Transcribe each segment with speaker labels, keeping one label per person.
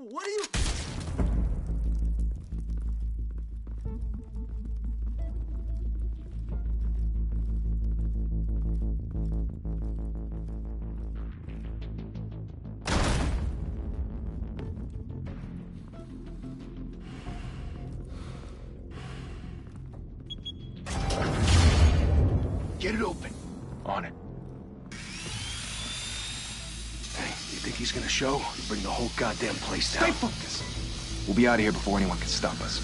Speaker 1: What are you...
Speaker 2: Get it open. On it. Hey, you think he's gonna show? Bring the whole goddamn place down.
Speaker 3: Stay focused. We'll be out of here before anyone can stop us.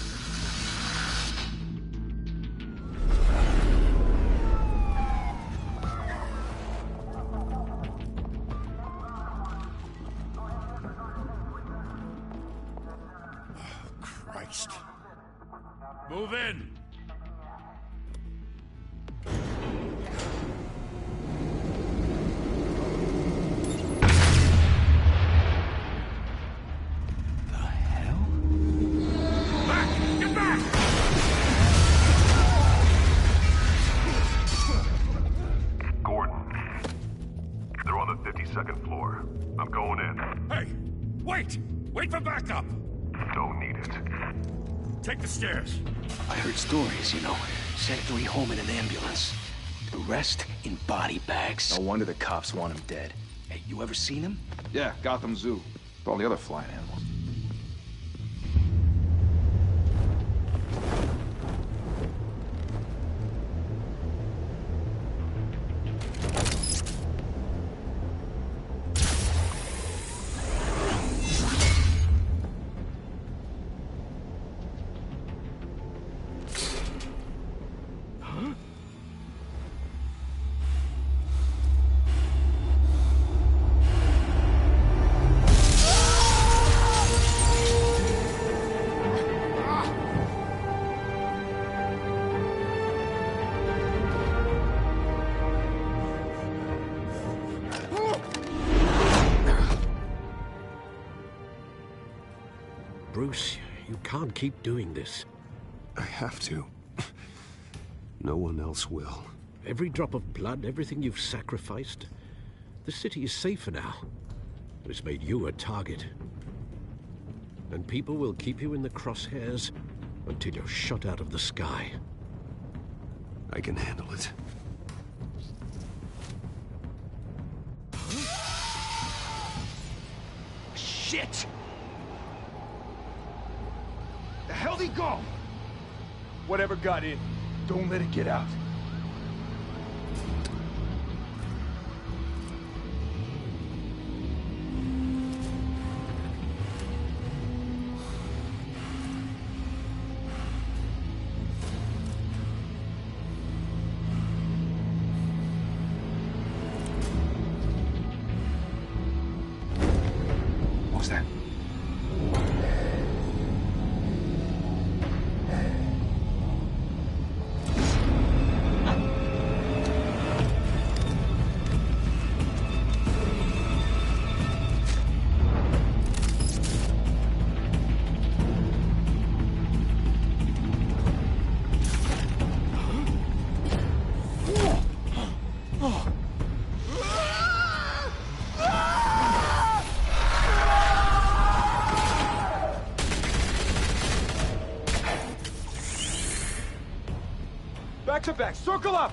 Speaker 4: Christ. Move in.
Speaker 5: Second floor. I'm going in.
Speaker 4: Hey! Wait! Wait for backup!
Speaker 5: Don't need it.
Speaker 4: Take the stairs.
Speaker 2: I heard stories, you know. Sent 3 home in an ambulance. The rest in body bags.
Speaker 3: No wonder the cops want him dead.
Speaker 2: Hey, you ever seen him?
Speaker 3: Yeah, Gotham Zoo. With all the other flying animals.
Speaker 6: Bruce, you can't keep doing this.
Speaker 7: I have to. No one else will.
Speaker 6: Every drop of blood, everything you've sacrificed. The city is safer now. It's made you a target. And people will keep you in the crosshairs until you're shot out of the sky.
Speaker 7: I can handle it.
Speaker 2: Shit! The hell'd he go?
Speaker 3: Whatever got in, don't let it get out. What was that? Back to back, circle up!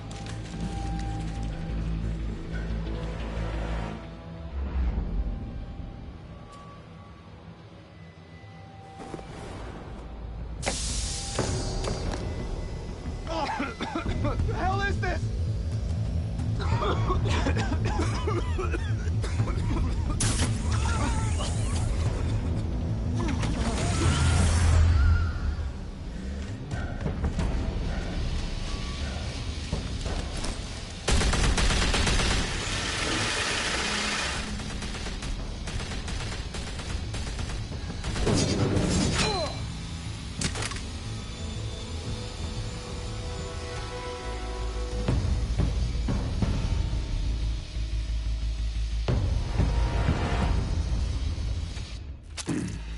Speaker 3: What the hell is this?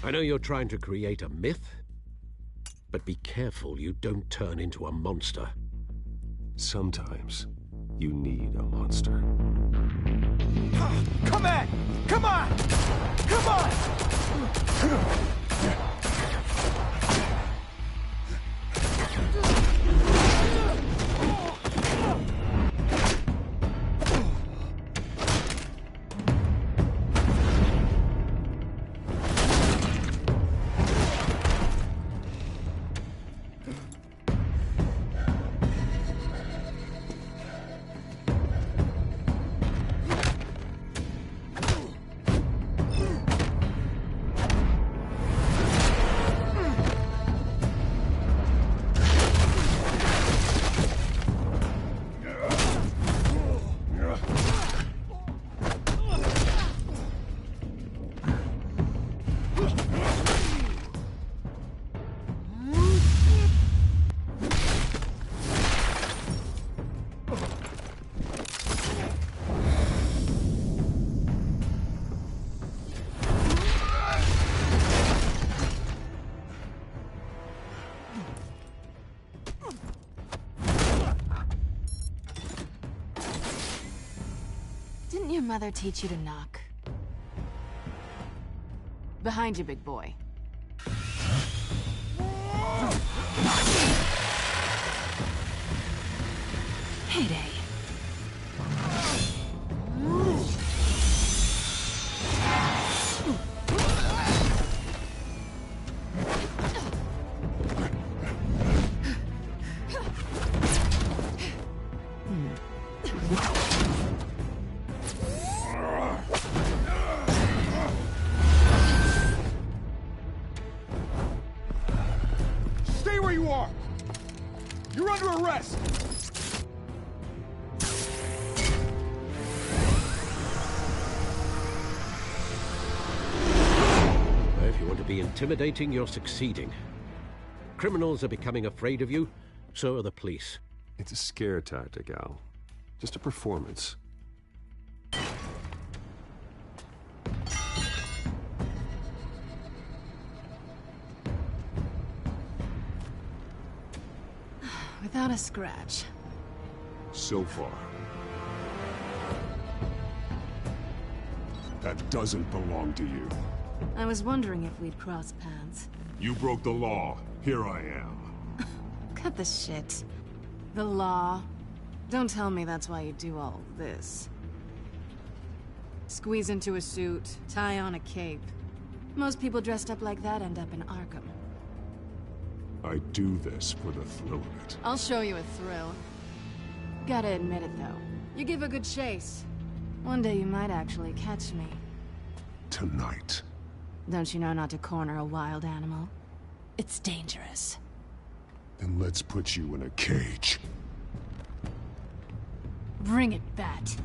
Speaker 6: I know you're trying to create a myth, but be careful you don't turn into a monster.
Speaker 7: Sometimes you need a monster.
Speaker 3: Come on! Come on! Come on!
Speaker 1: Didn't your mother teach you to knock? Behind you, big boy. Heyday.
Speaker 3: Stay where you are! You're under arrest!
Speaker 6: If you want to be intimidating, you're succeeding. Criminals are becoming afraid of you, so are the police.
Speaker 7: It's a scare tactic, Al. Just a performance.
Speaker 1: Without a scratch.
Speaker 7: So far.
Speaker 5: That doesn't belong to you.
Speaker 1: I was wondering if we'd cross paths.
Speaker 5: You broke the law. Here I am.
Speaker 1: Cut the shit. The law. Don't tell me that's why you do all this. Squeeze into a suit, tie on a cape. Most people dressed up like that end up in Arkham.
Speaker 5: I do this for the thrill of it.
Speaker 1: I'll show you a thrill. Gotta admit it, though. You give a good chase. One day you might actually catch me.
Speaker 5: Tonight.
Speaker 1: Don't you know not to corner a wild animal? It's dangerous.
Speaker 5: Then let's put you in a cage.
Speaker 1: Bring it, Bat.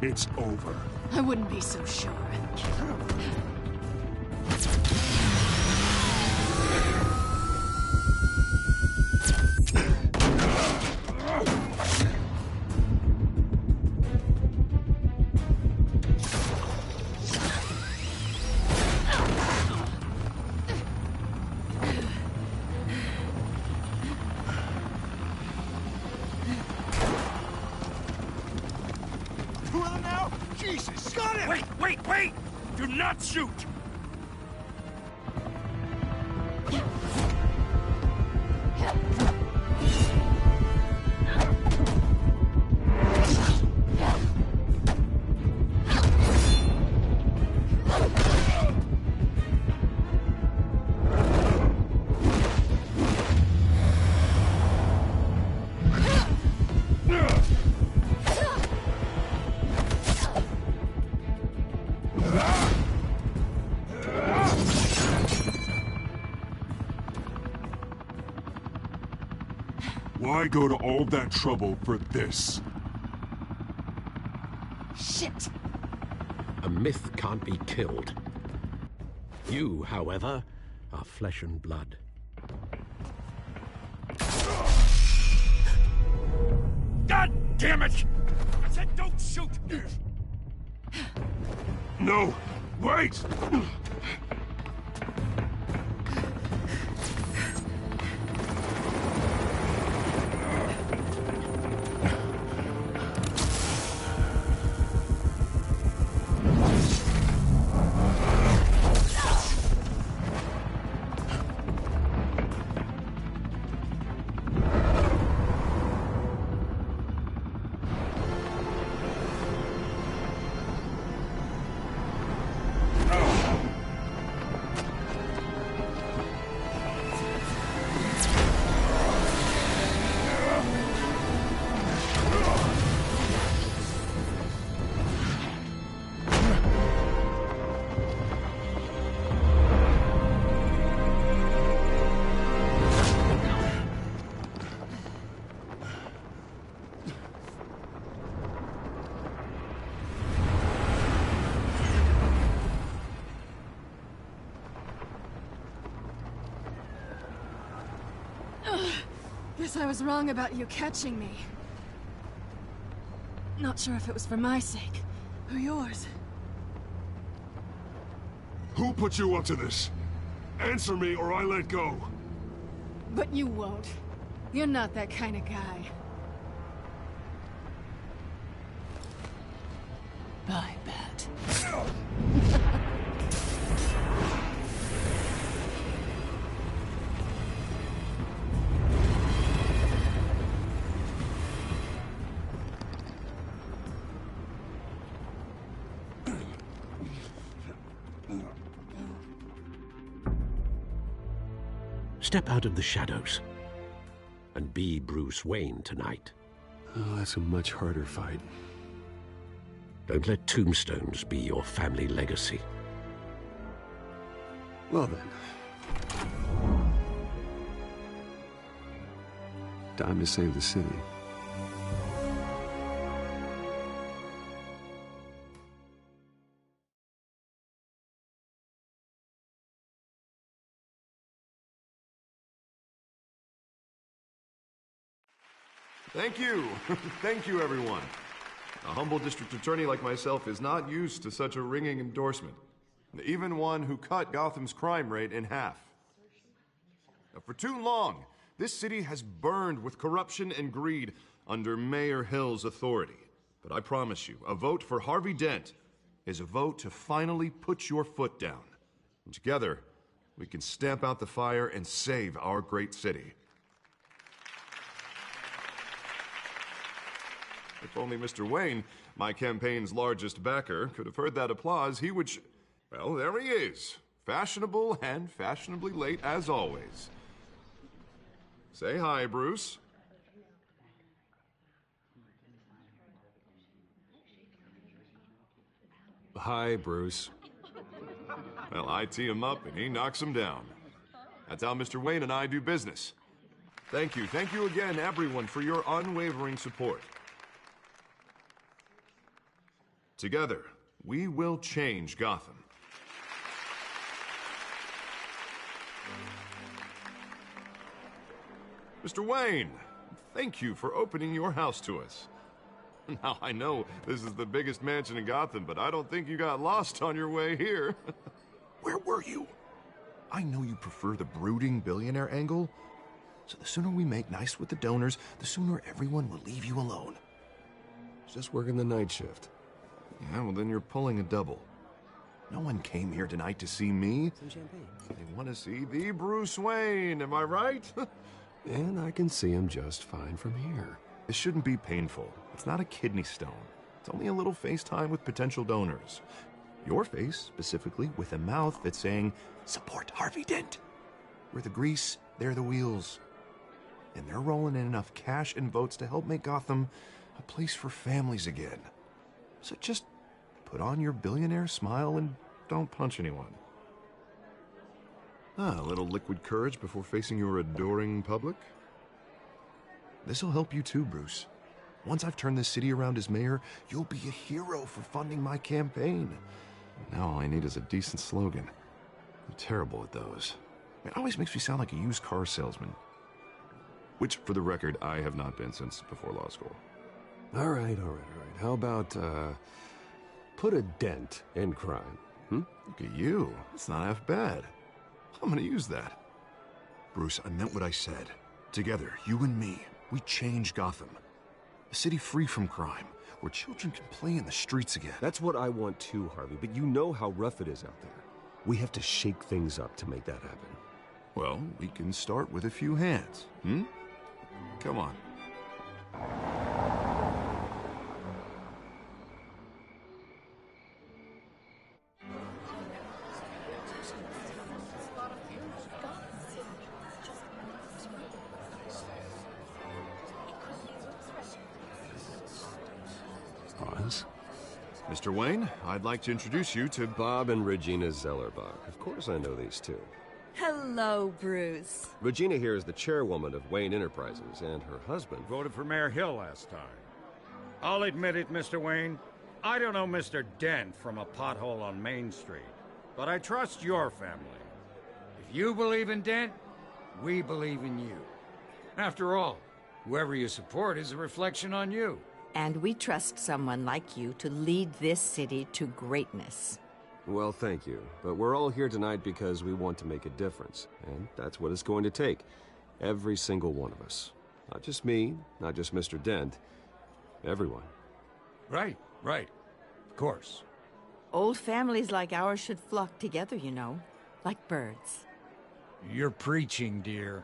Speaker 5: It's over.
Speaker 1: I wouldn't be so sure.
Speaker 4: not shoot!
Speaker 5: Why go to all that trouble for this?
Speaker 1: Shit!
Speaker 6: A myth can't be killed. You, however, are flesh and blood.
Speaker 4: God damn it! I said don't shoot!
Speaker 5: No! Wait!
Speaker 1: Guess I was wrong about you catching me. Not sure if it was for my sake, or yours.
Speaker 5: Who put you up to this? Answer me or I let go.
Speaker 1: But you won't. You're not that kind of guy. Bye, Bat.
Speaker 6: Step out of the shadows and be Bruce Wayne tonight.
Speaker 7: Oh, that's a much harder fight.
Speaker 6: Don't let tombstones be your family legacy.
Speaker 7: Well then. Time to save the city.
Speaker 8: Thank you. Thank you, everyone. A humble district attorney like myself is not used to such a ringing endorsement. Even one who cut Gotham's crime rate in half. For too long, this city has burned with corruption and greed under Mayor Hill's authority. But I promise you, a vote for Harvey Dent is a vote to finally put your foot down. And together, we can stamp out the fire and save our great city. If only Mr. Wayne, my campaign's largest backer, could have heard that applause, he would well, there he is. Fashionable and fashionably late as always. Say hi, Bruce.
Speaker 7: Hi, Bruce.
Speaker 8: Well, I tee him up and he knocks him down. That's how Mr. Wayne and I do business. Thank you again, everyone, for your unwavering support. Together, we will change Gotham. Mr. Wayne, thank you for opening your house to us. Now, I know this is the biggest mansion in Gotham, but I don't think you got lost on your way here.
Speaker 2: Where were you? I know you prefer the brooding billionaire angle, so the sooner we make nice with the donors, the sooner everyone will leave you alone.
Speaker 7: Just working the night shift.
Speaker 8: Yeah, well, then you're pulling a double.
Speaker 2: No one came here tonight to see me.
Speaker 7: Some champagne.
Speaker 2: They want to see the Bruce Wayne, am I right?
Speaker 7: And I can see him just fine from here.
Speaker 2: This shouldn't be painful. It's not a kidney stone. It's only a little FaceTime with potential donors. Your face, specifically, with a mouth that's saying, support Harvey Dent. We're the grease, they're the wheels. And they're rolling in enough cash and votes to help make Gotham a place for families again. So just put on your billionaire smile and don't punch anyone. A little liquid courage before facing your adoring public. This'll help you too, Bruce. Once I've turned this city around as mayor, you'll be a hero for funding my campaign. Now all I need is a decent slogan. I'm terrible at those. It always makes me sound like a used car salesman. Which, for the record, I have not been since before law school.
Speaker 7: All right. How about, put a dent in crime,
Speaker 2: Look at you. It's not half bad. I'm gonna use that. Bruce, I meant what I said. Together, you and me, we change Gotham. A city free from crime, where children can play in the streets again.
Speaker 7: That's what I want too, Harvey, but you know how rough it is out there. We have to shake things up to make that happen.
Speaker 2: Well, we can start with a few hands, Come on.
Speaker 7: Oz?
Speaker 2: Mr. Wayne, I'd like to introduce you to
Speaker 7: Bob and Regina Zellerbach. Of course I know these two.
Speaker 9: Hello, Bruce.
Speaker 7: Regina here is the chairwoman of Wayne Enterprises, and her husband...
Speaker 4: Voted for Mayor Hill last time. I'll admit it, Mr. Wayne. I don't know Mr. Dent from a pothole on Main Street, but I trust your family. If you believe in Dent, we believe in you. After all, whoever you support is a reflection on you.
Speaker 9: And we trust someone like you to lead this city to greatness.
Speaker 7: Well, thank you. But we're all here tonight because we want to make a difference. And that's what it's going to take. Every single one of us. Not just me, not just Mr. Dent. Everyone.
Speaker 4: Right. Of course.
Speaker 9: Old families like ours should flock together, you know. Like birds.
Speaker 4: You're preaching, dear.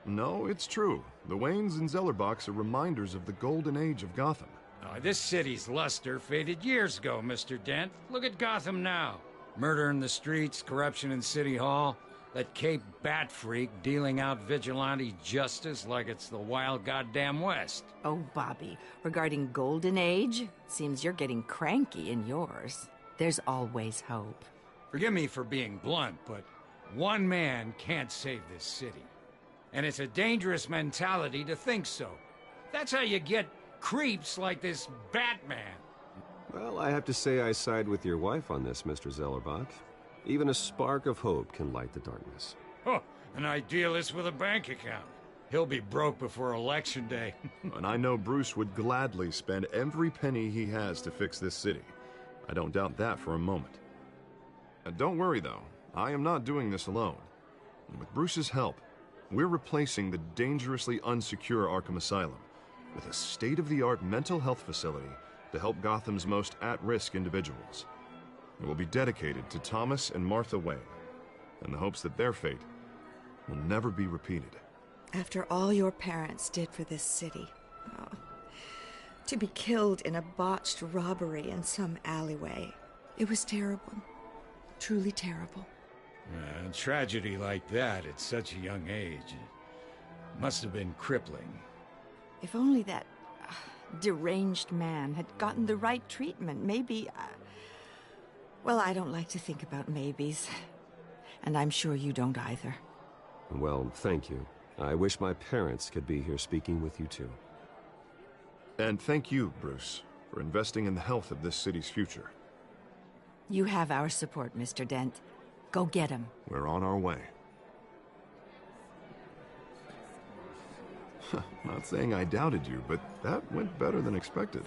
Speaker 2: No, it's true. The Waynes and Zellerbachs are reminders of the golden age of Gotham.
Speaker 4: This city's luster faded years ago, Mr. Dent. Look at Gotham now. Murder in the streets, corruption in City Hall, that Cape Bat freak dealing out vigilante justice like it's the wild goddamn West.
Speaker 9: Oh, Bobby, regarding Golden Age, seems you're getting cranky in yours. There's always hope.
Speaker 4: Forgive me for being blunt, but one man can't save this city. And it's a dangerous mentality to think so. That's how you get creeps like this Batman.
Speaker 7: Well, I have to say I side with your wife on this, Mr. Zellerbach. Even a spark of hope can light the darkness.
Speaker 4: Oh, an idealist with a bank account. He'll be broke before Election Day.
Speaker 2: And I know Bruce would gladly spend every penny he has to fix this city. I don't doubt that for a moment. And don't worry, though. I am not doing this alone. And with Bruce's help, we're replacing the dangerously unsecure Arkham Asylum with a state-of-the-art mental health facility to help Gotham's most at-risk individuals. It will be dedicated to Thomas and Martha Wayne, in the hopes that their fate will never be repeated.
Speaker 10: After all your parents did for this city, to be killed in a botched robbery in some alleyway, it was terrible. Truly terrible.
Speaker 4: A tragedy like that at such a young age, it must have been crippling.
Speaker 9: If only that deranged man had gotten the right treatment, maybe... Well, I don't like to think about maybes. And I'm sure you don't either.
Speaker 7: Well, thank you. I wish my parents could be here speaking with you too.
Speaker 2: And thank you, Bruce, for investing in the health of this city's future.
Speaker 9: You have our support, Mr. Dent. Go get him.
Speaker 2: We're on our way. Not saying I doubted you, but that went better than expected.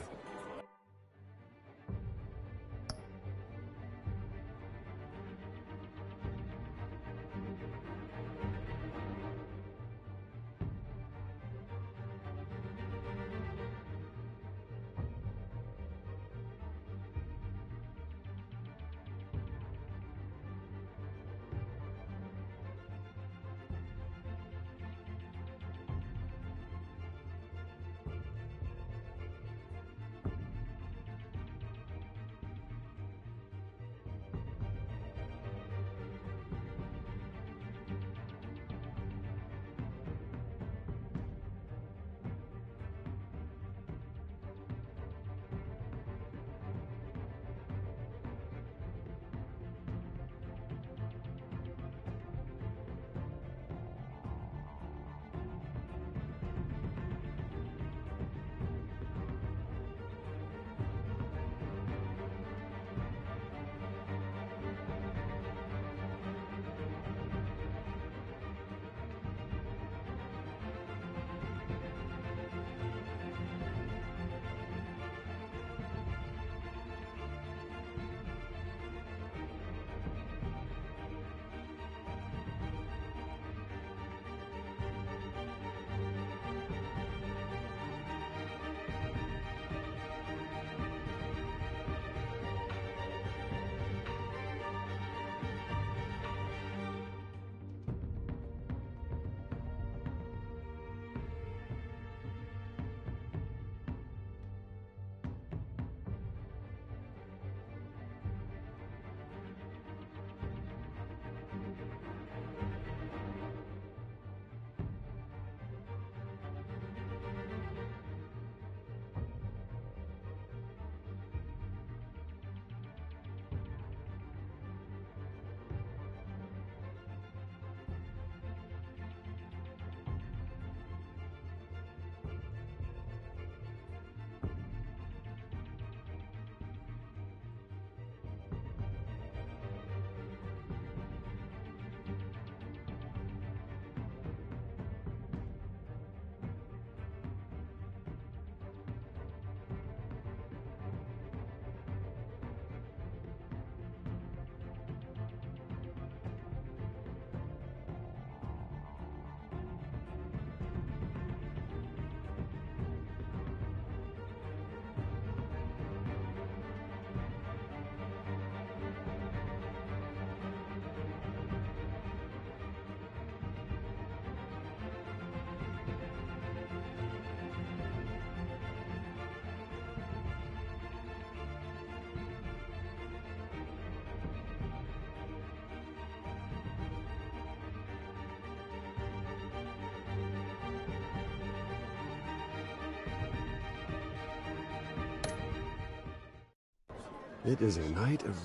Speaker 7: It is a night of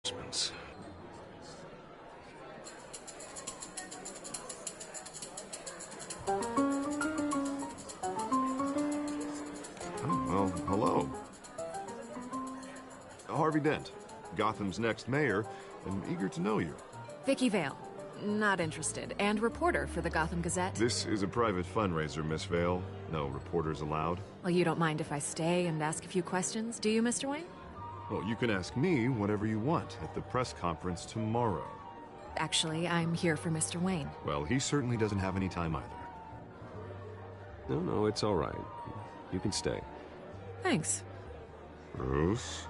Speaker 7: endorsements.
Speaker 8: Oh, well, hello. Harvey Dent, Gotham's next mayor, and eager to know you.
Speaker 11: Vicky Vale. Not interested. And reporter for the Gotham Gazette.
Speaker 8: This is a private fundraiser, Miss Vale. No reporters allowed.
Speaker 11: Well, you don't mind if I stay and ask a few questions, do you, Mr. Wayne?
Speaker 8: Well, you can ask me whatever you want at the press conference tomorrow.
Speaker 11: Actually, I'm here for Mr. Wayne.
Speaker 8: Well, he certainly doesn't have any time either.
Speaker 7: No, it's all right. You can stay.
Speaker 11: Thanks.
Speaker 8: Bruce?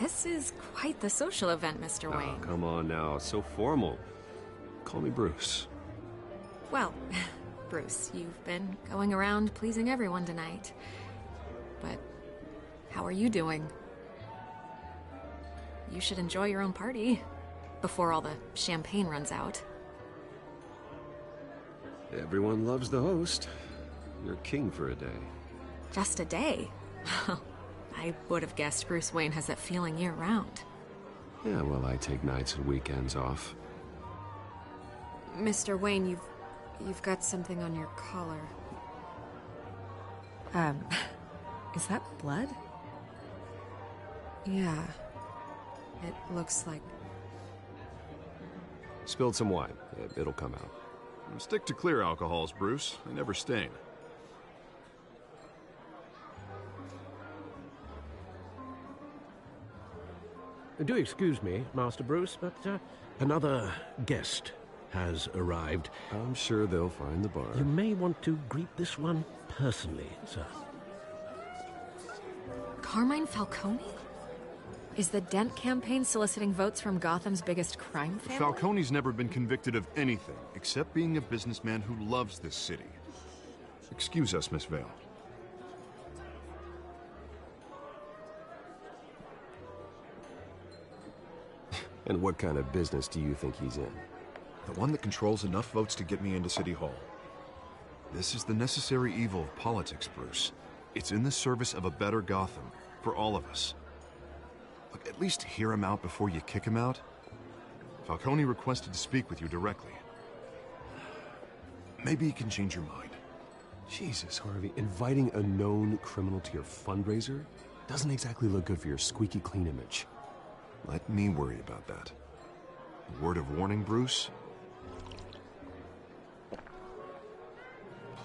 Speaker 11: This is quite the social event, Mr. Wayne.
Speaker 7: Oh, come on now. It's so formal. Call me Bruce.
Speaker 11: Well, Bruce, you've been going around pleasing everyone tonight. But how are you doing? You should enjoy your own party before all the champagne runs out.
Speaker 7: Everyone loves the host. You're king for a day.
Speaker 11: Just a day? I would have guessed Bruce Wayne has that feeling year-round.
Speaker 7: Yeah, well, I take nights and weekends off.
Speaker 11: Mr. Wayne, you've got something on your collar. Is that blood? Yeah. It looks like...
Speaker 7: Spilled some wine. It'll come out.
Speaker 8: Stick to clear alcohols, Bruce. They never stain.
Speaker 6: Do excuse me, Master Bruce, but another guest has arrived.
Speaker 7: I'm sure they'll find the bar.
Speaker 6: You may want to greet this one personally, sir.
Speaker 11: Carmine Falcone? Is the Dent campaign soliciting votes from Gotham's biggest crime family?
Speaker 8: Falcone's never been convicted of anything, except being a businessman who loves this city. Excuse us, Miss Vale.
Speaker 7: And what kind of business do you think he's in?
Speaker 8: The one that controls enough votes to get me into City Hall. This is the necessary evil of politics, Bruce. It's in the service of a better Gotham, for all of us. Look, at least hear him out before you kick him out. Falcone requested to speak with you directly. Maybe he can change your mind.
Speaker 7: Jesus, Harvey, inviting a known criminal to your fundraiser doesn't exactly look good for your squeaky clean image.
Speaker 8: Let me worry about that. A word of warning, Bruce?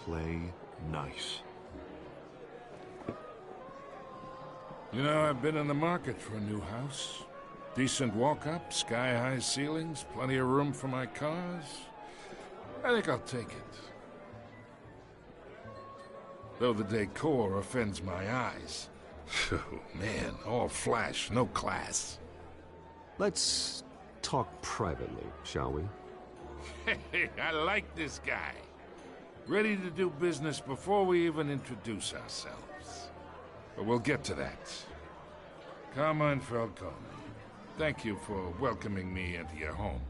Speaker 8: Play nice.
Speaker 12: You know, I've been in the market for a new house. Decent walk-up, sky-high ceilings, plenty of room for my cars. I think I'll take it. Though the decor offends my eyes. Oh, man, all flash, no class.
Speaker 7: Let's talk privately, shall we?
Speaker 12: Hey, I like this guy. Ready to do business before we even introduce ourselves. But we'll get to that. Carmine Falcone, thank you for welcoming me into your home.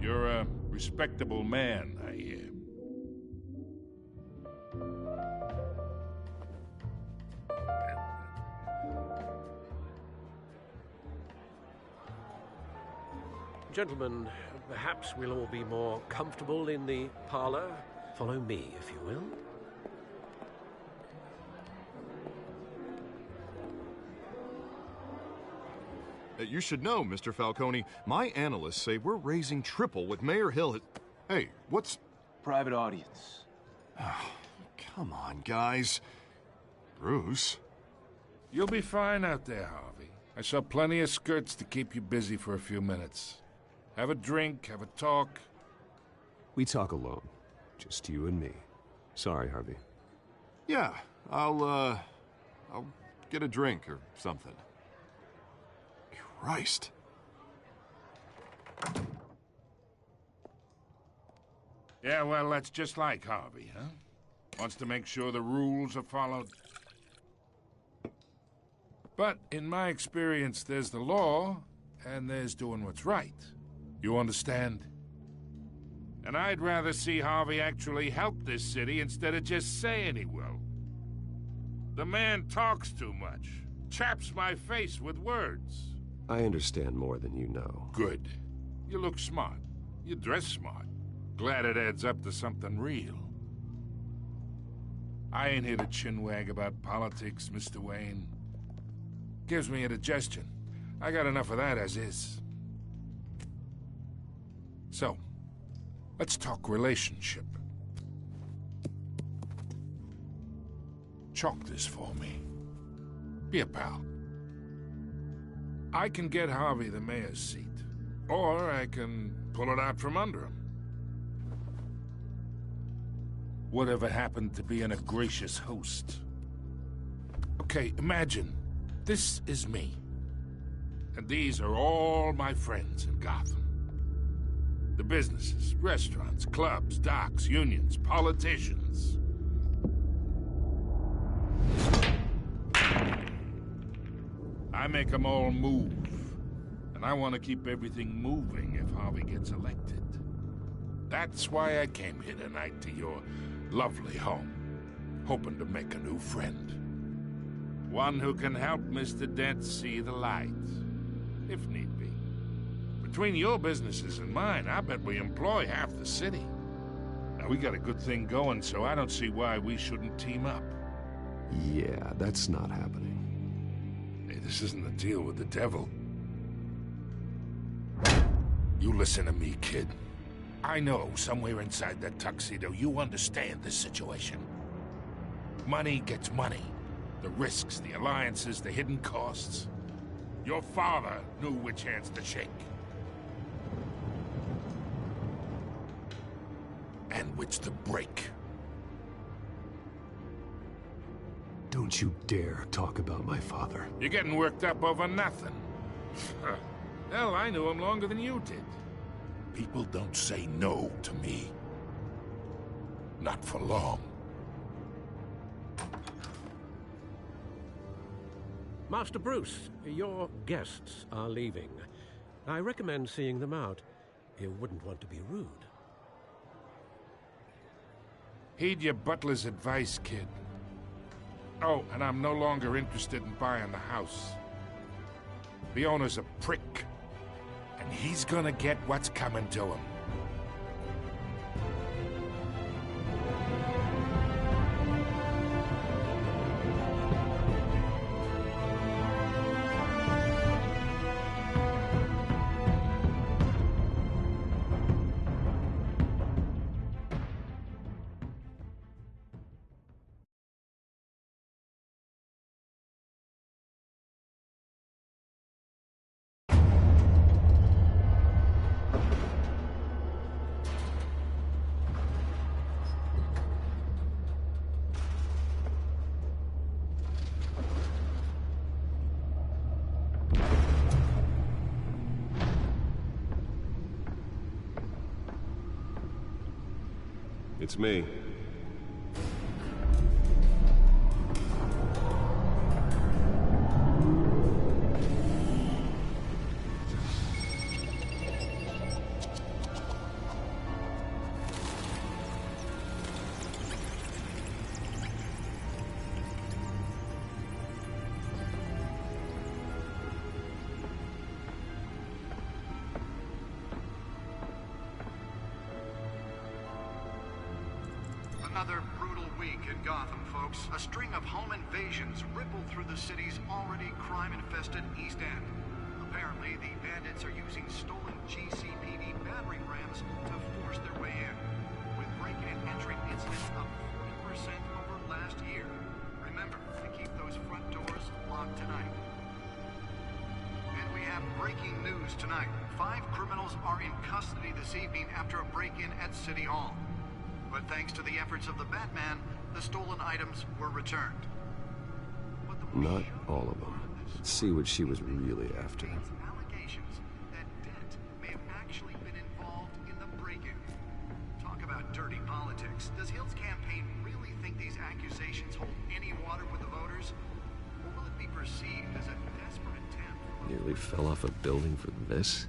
Speaker 12: You're a respectable man, I hear.
Speaker 6: Gentlemen, perhaps we'll all be more comfortable in the parlor. Follow me, if you will.
Speaker 8: You should know, Mr. Falcone, my analysts say we're raising triple what Mayor Hill has... Hey, what's...
Speaker 13: Private audience.
Speaker 8: Oh, come on, guys. Bruce?
Speaker 12: You'll be fine out there, Harvey. I saw plenty of skirts to keep you busy for a few minutes. Have a drink, have a talk.
Speaker 7: We talk alone. Just you and me. Sorry, Harvey.
Speaker 8: Yeah, I'll get a drink or something. Christ.
Speaker 12: Yeah, well, that's just like Harvey, huh? Wants to make sure the rules are followed. But in my experience, there's the law, and there's doing what's right. You understand? And I'd rather see Harvey actually help this city instead of just saying he will. The man talks too much. Chaps my face with words.
Speaker 7: I understand more than you know.
Speaker 12: Good. You look smart. You dress smart. Glad it adds up to something real. I ain't here to chinwag about politics, Mr. Wayne. Gives me indigestion. I got enough of that as is. So, let's talk relationship. Chalk this for me. Be a pal. I can get Harvey the mayor's seat, or I can pull it out from under him. Whatever happened to being a gracious host? Okay, imagine this is me, and these are all my friends in Gotham. The businesses, restaurants, clubs, docks, unions, politicians. I make them all move. And I want to keep everything moving if Harvey gets elected. That's why I came here tonight to your lovely home, hoping to make a new friend. One who can help Mr. Dent see the light, if need be. Between your businesses and mine, I bet we employ half the city. Now, we got a good thing going, so I don't see why we shouldn't team up.
Speaker 7: Yeah, that's not happening.
Speaker 12: Hey, this isn't a deal with the devil. You listen to me, kid. I know somewhere inside that tuxedo you understand this situation. Money gets money. The risks, the alliances, the hidden costs. Your father knew which hands to shake. And which to break.
Speaker 5: Don't you dare talk about my father.
Speaker 12: You're getting worked up over nothing. Hell, I knew him longer than you did. People don't say no to me. Not for long.
Speaker 6: Master Bruce, your guests are leaving. I recommend seeing them out. You wouldn't want to be rude.
Speaker 12: Heed your butler's advice, kid. Oh, and I'm no longer interested in buying the house. The owner's a prick, and he's gonna get what's coming to him.
Speaker 7: It's me.
Speaker 14: Another brutal week in Gotham, folks. A string of home invasions rippled through the city's already crime-infested East End. Apparently, the bandits are using stolen GCPD battering rams to force their way in, with break-in and entry incidents up 40% over last year. Remember to keep those front doors locked tonight. And we have breaking news tonight. 5 criminals are in custody this evening after a break-in at City Hall. But thanks to the efforts of the Batman, the stolen items were returned.
Speaker 7: Not all of them. Let's see what she was really after.
Speaker 14: Allegations that Dent may have actually been involved in the break-in. Talk about dirty politics. Does Hill's campaign really think these accusations hold any water with the voters? Or will it be perceived as a desperate attempt?
Speaker 7: Nearly fell off a building for this?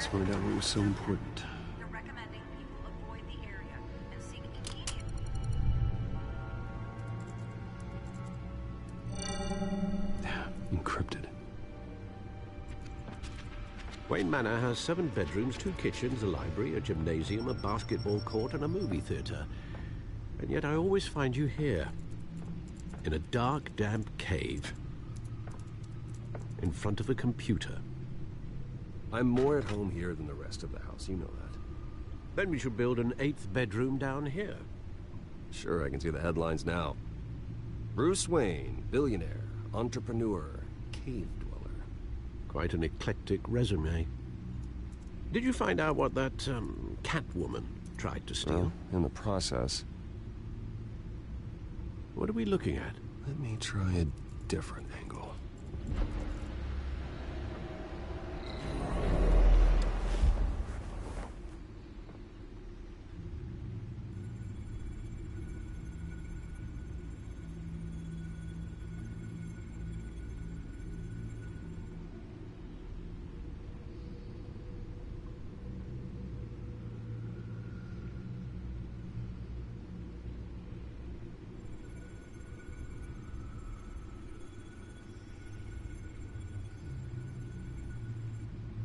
Speaker 7: Let's find out what was so important. Encrypted.
Speaker 6: Wayne Manor has 7 bedrooms, 2 kitchens, a library, a gymnasium, a basketball court, and a movie theater. And yet I always find you here, in a dark, damp cave, in front of a computer.
Speaker 7: I'm more at home here than the rest of the house, you know that.
Speaker 6: Then we should build an 8th bedroom down here.
Speaker 7: Sure, I can see the headlines now. Bruce Wayne, billionaire, entrepreneur, cave dweller.
Speaker 6: Quite an eclectic resume. Did you find out what that, Catwoman tried to steal?
Speaker 7: Well, in the process.
Speaker 6: What are we looking at?
Speaker 7: Let me try a different angle.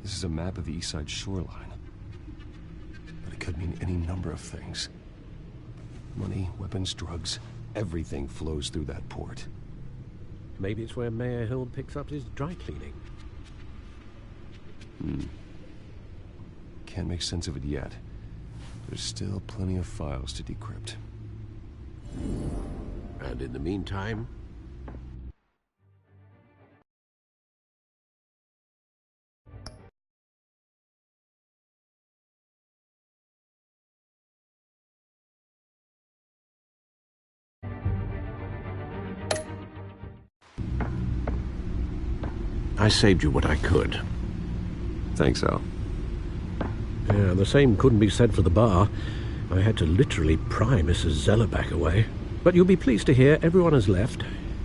Speaker 7: This is a map of the East Side shoreline. But it could mean any number of things. Money, weapons, drugs, everything flows through that port.
Speaker 6: Maybe it's where Mayor Hill picks up his dry cleaning.
Speaker 7: Can't make sense of it yet. There's still plenty of files to decrypt.
Speaker 6: And in the meantime... I saved you what I could.
Speaker 7: Thanks, Al.
Speaker 6: Yeah, the same couldn't be said for the bar. I had to literally pry Mrs. Zeller back away. But you'll be pleased to hear everyone has left,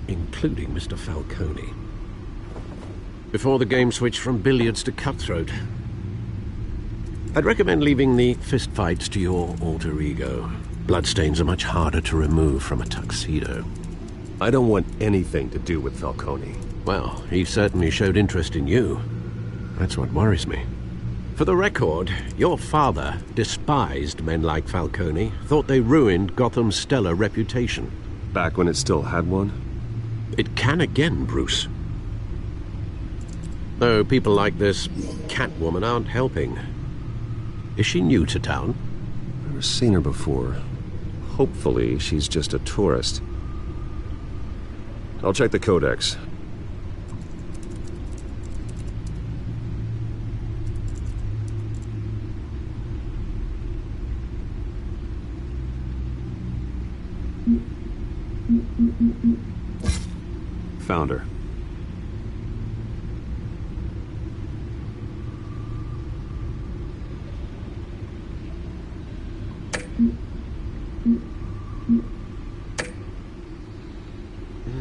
Speaker 6: including Mr. Falcone. Before the game switched from billiards to cutthroat. I'd recommend leaving the fistfights to your alter ego. Bloodstains are much harder to remove from a tuxedo.
Speaker 7: I don't want anything to do with Falcone.
Speaker 6: Well, he certainly showed interest in you. That's what worries me. For the record, your father despised men like Falcone, thought they ruined Gotham's stellar reputation.
Speaker 7: Back when it still had one?
Speaker 6: It can again, Bruce. Though people like this Catwoman aren't helping. Is she new to town?
Speaker 7: Never seen her before. Hopefully, she's just a tourist. I'll check the codex. Found her.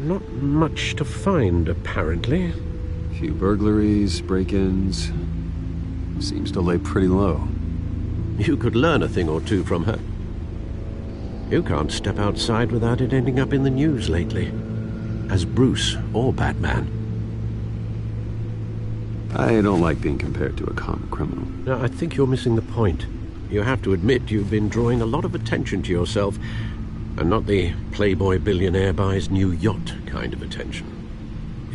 Speaker 6: Not much to find, apparently.
Speaker 7: Few burglaries, break-ins. Seems to lay pretty low.
Speaker 6: You could learn a thing or two from her. You can't step outside without it ending up in the news lately. As Bruce or Batman.
Speaker 7: I don't like being compared to a common criminal.
Speaker 6: No, I think you're missing the point. You have to admit you've been drawing a lot of attention to yourself, and not the playboy billionaire buys new yacht kind of attention.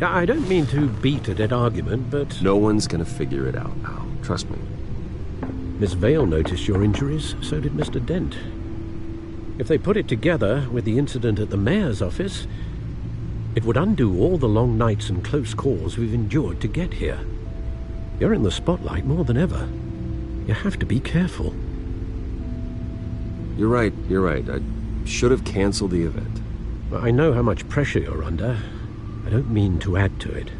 Speaker 6: I don't mean to beat a dead argument, but...
Speaker 7: No one's gonna figure it out, Al. Trust me.
Speaker 6: Miss Vale noticed your injuries, so did Mr. Dent. If they put it together with the incident at the mayor's office, it would undo all the long nights and close calls we've endured to get here. You're in the spotlight more than ever. You have to be careful.
Speaker 7: You're right. I should have canceled the event.
Speaker 6: I know how much pressure you're under. I don't mean to add to it.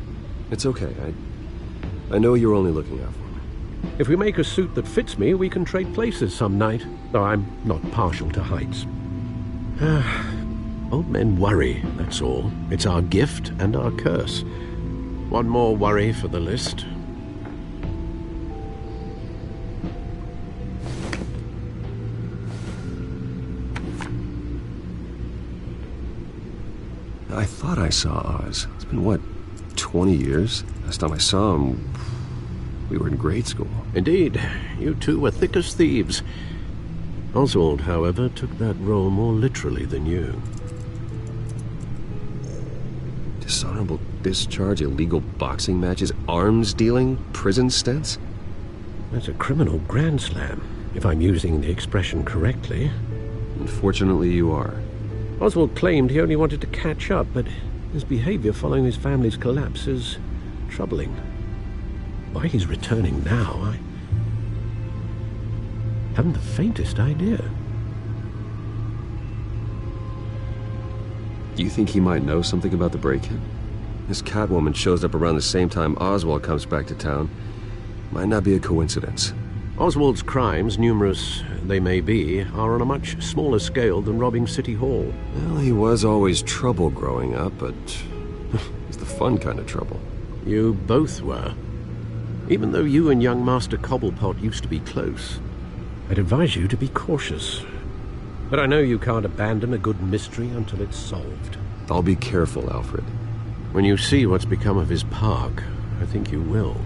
Speaker 7: It's okay. I know you're only looking out for me.
Speaker 6: If we make a suit that fits me, we can trade places some night. Though I'm not partial to heights. Old men worry, that's all. It's our gift and our curse. One more worry for the list.
Speaker 7: I thought I saw Oz. It's been, what, 20 years? Last time I saw him, we were in grade school.
Speaker 6: Indeed. You two were thick as thieves. Oswald, however, took that role more literally than you.
Speaker 7: Dishonorable discharge, illegal boxing matches, arms dealing, prison stints?
Speaker 6: That's a criminal grand slam, if I'm using the expression correctly.
Speaker 7: Unfortunately, you are.
Speaker 6: Oswald claimed he only wanted to catch up, but his behavior following his family's collapse is troubling. Why he's returning now, I haven't the faintest idea.
Speaker 7: Do you think he might know something about the break-in? This Catwoman shows up around the same time Oswald comes back to town. Might not be a coincidence.
Speaker 6: Oswald's crimes, numerous they may be, are on a much smaller scale than robbing City Hall.
Speaker 7: Well, he was always trouble growing up, but it's the fun kind of trouble.
Speaker 6: You both were. Even though you and young Master Cobblepot used to be close, I'd advise you to be cautious. But I know you can't abandon a good mystery until it's solved.
Speaker 7: I'll be careful, Alfred.
Speaker 6: When you see what's become of his park, I think you will.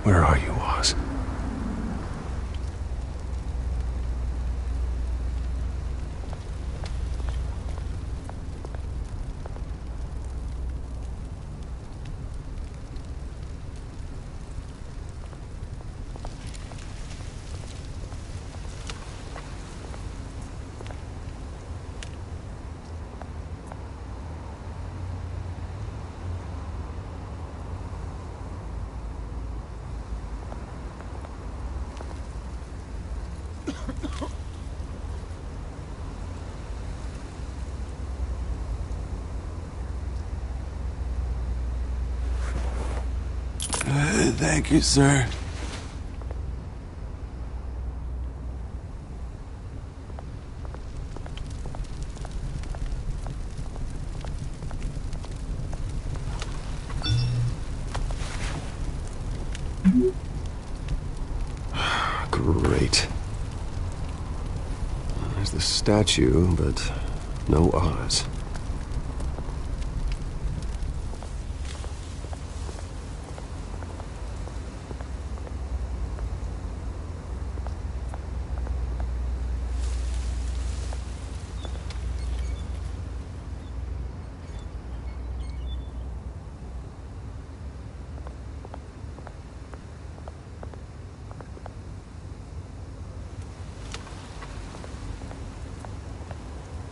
Speaker 7: Where are you, Oz?
Speaker 15: Thank you, sir.
Speaker 7: Great. There's the statue, but no Oz.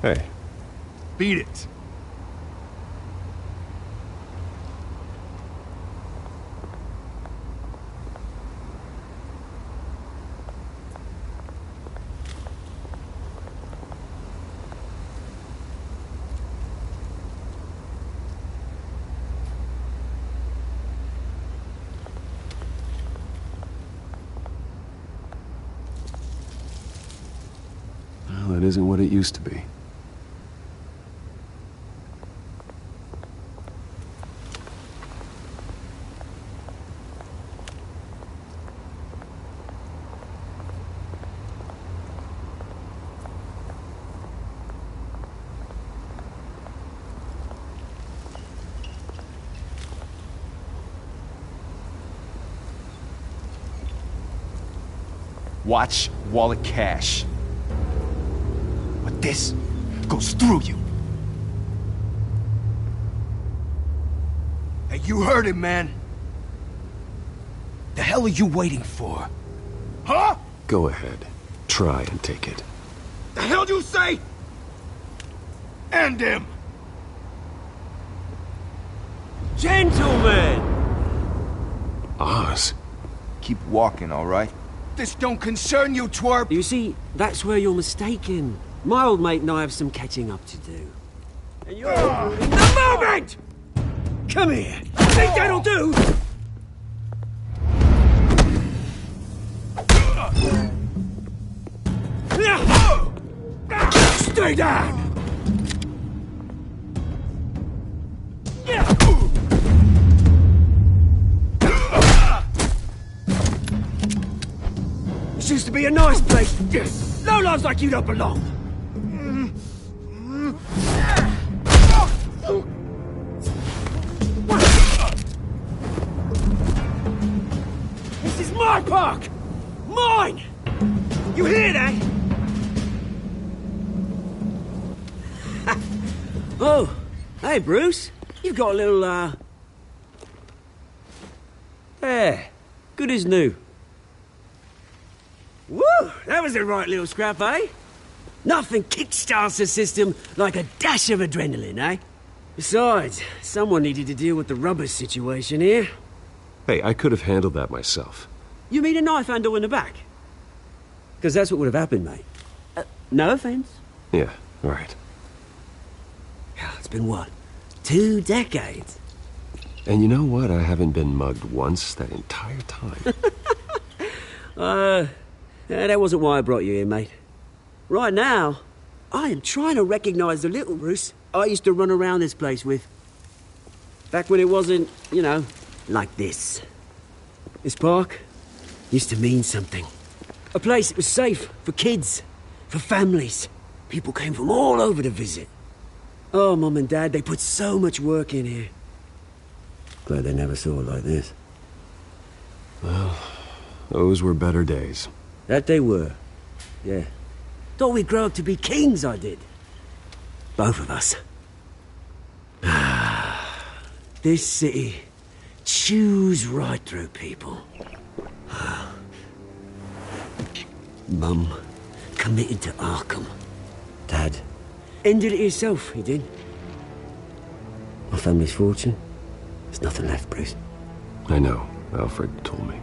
Speaker 7: Hey.
Speaker 3: Beat it.
Speaker 7: Well, it isn't what it used to be.
Speaker 15: Watch wallet cash. But this goes through you. Hey, you heard him, man. The hell are you waiting for? Huh?
Speaker 7: Go ahead. Try and take it.
Speaker 15: The hell you say? End him!
Speaker 13: Gentlemen!
Speaker 7: Oz.
Speaker 15: Keep walking, all right? This don't concern you, twerp!
Speaker 13: You see, that's where you're mistaken. My old mate and I have some catching up to do.
Speaker 16: And you're ruining the moment! Come here. Think that'll do? Stay down! This used to be a nice place. Lowlifes like you don't belong. This is my park! Mine! You hear that? Oh, hey, Bruce. You've got a little, Yeah, good as new. Woo! That was a right little scrap, eh? Nothing kickstarts the system like a dash of adrenaline, eh? Besides, someone needed to deal with the rubber situation here.
Speaker 7: Hey, I could have handled that myself.
Speaker 16: You mean a knife handle in the back? Because that's what would have happened, mate. No offense.
Speaker 7: Yeah, right.
Speaker 16: It's been what? 2 decades?
Speaker 7: And you know what? I haven't been mugged once that entire time.
Speaker 16: That wasn't why I brought you here, mate. Right now, I am trying to recognize the little Bruce I used to run around this place with. Back when it wasn't, you know, like this. This park used to mean something. A place that was safe for kids, for families. People came from all over to visit. Oh, Mum and Dad, they put so much work in here. Glad they never saw it like this.
Speaker 7: Well, those were better days.
Speaker 16: That they were. Yeah. Thought we'd grow up to be kings, I did. Both of us. This city chews right through people. Mum committed to Arkham. Dad ended it himself, he did. My family's fortune. There's nothing left, Bruce.
Speaker 7: I know. Alfred told me.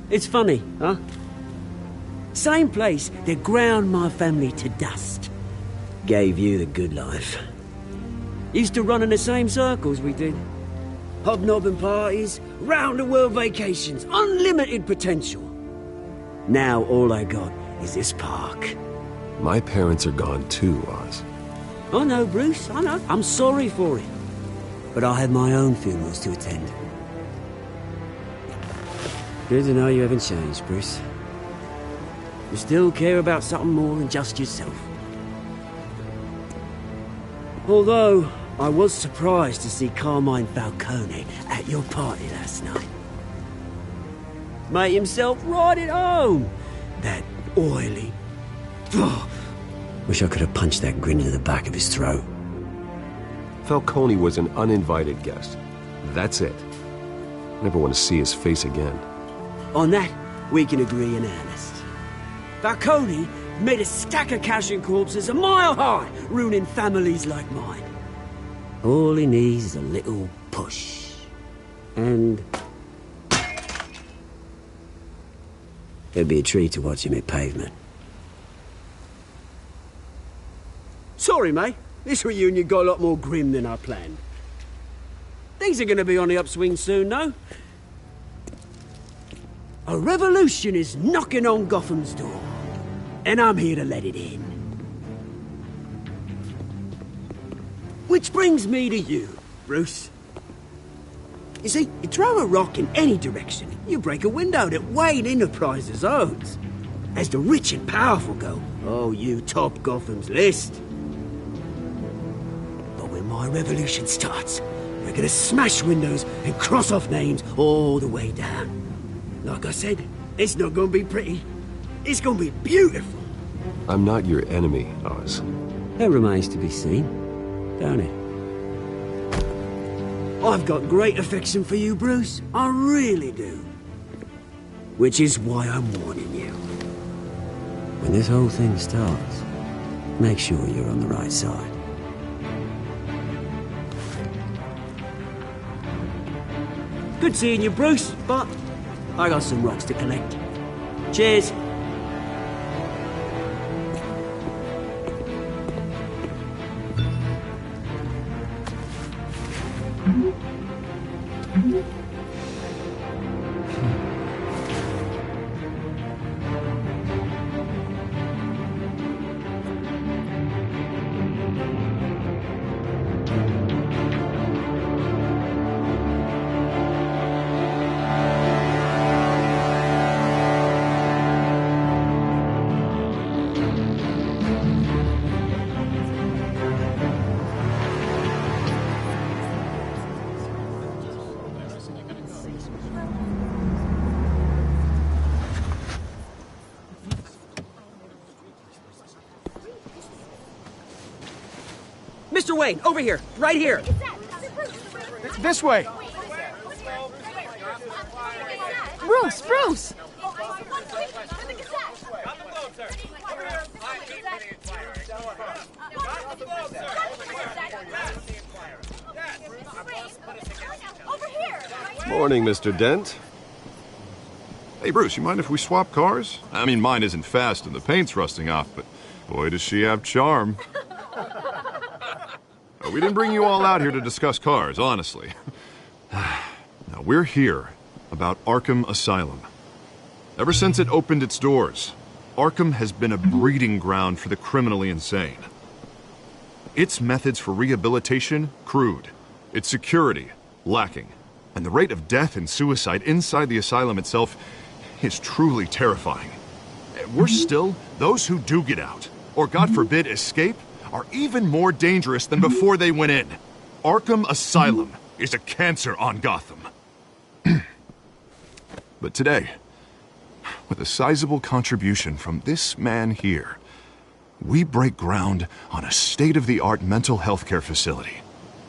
Speaker 16: It's funny, huh? Same place that ground my family to dust. Gave you the good life. Used to run in the same circles we did. Hobnobbing parties, round-the-world vacations, unlimited potential. Now all I got is this park.
Speaker 7: My parents are gone too, Oz.
Speaker 16: I know, Bruce, I know. I'm sorry for it. But I have my own funerals to attend. Good to know you haven't changed, Bruce. You still care about something more than just yourself. Although, I was surprised to see Carmine Falcone at your party last night. Made himself right at home. That oily... Oh, wish I could have punched that grin into the back of his throat.
Speaker 7: Falcone was an uninvited guest. That's it. Never want to see his face again.
Speaker 16: On that, we can agree in earnest. Falcone made a stack of cash and corpses a mile high, ruining families like mine. All he needs is a little push. And... it'd be a treat to watch him hit pavement. Sorry, mate. This reunion got a lot more grim than I planned. Things are gonna be on the upswing soon, though. A revolution is knocking on Gotham's door. And I'm here to let it in. Which brings me to you, Bruce. You see, you throw a rock in any direction, you break a window that Wayne Enterprises owns. As the rich and powerful go, oh, you top Gotham's list. But when my revolution starts, we're gonna smash windows and cross off names all the way down. Like I said, it's not gonna be pretty. It's gonna be beautiful.
Speaker 7: I'm not your enemy, Oz.
Speaker 16: That remains to be seen, don't it? I've got great affection for you, Bruce. I really do. Which is why I'm warning you. When this whole thing starts, make sure you're on the right side. Good seeing you, Bruce, but I got some rocks to collect. Cheers. Mr. Wayne, over here. Right here.
Speaker 3: This way.
Speaker 1: Bruce!
Speaker 7: Morning, Mr. Dent.
Speaker 2: Hey, Bruce, you mind if we swap cars? I mean, mine isn't fast and the paint's rusting off, but boy, does she have charm. We didn't bring you all out here to discuss cars, honestly. Now, we're here about Arkham Asylum. Ever since it opened its doors, Arkham has been a breeding ground for the criminally insane. Its methods for rehabilitation, crude. Its security, lacking. And the rate of death and suicide inside the asylum itself is truly terrifying. Worse still, those who do get out, or God forbid escape, are even more dangerous than before they went in. Arkham Asylum is a cancer on Gotham. But today, with a sizable contribution from this man here, we break ground on a state-of-the-art mental health care facility.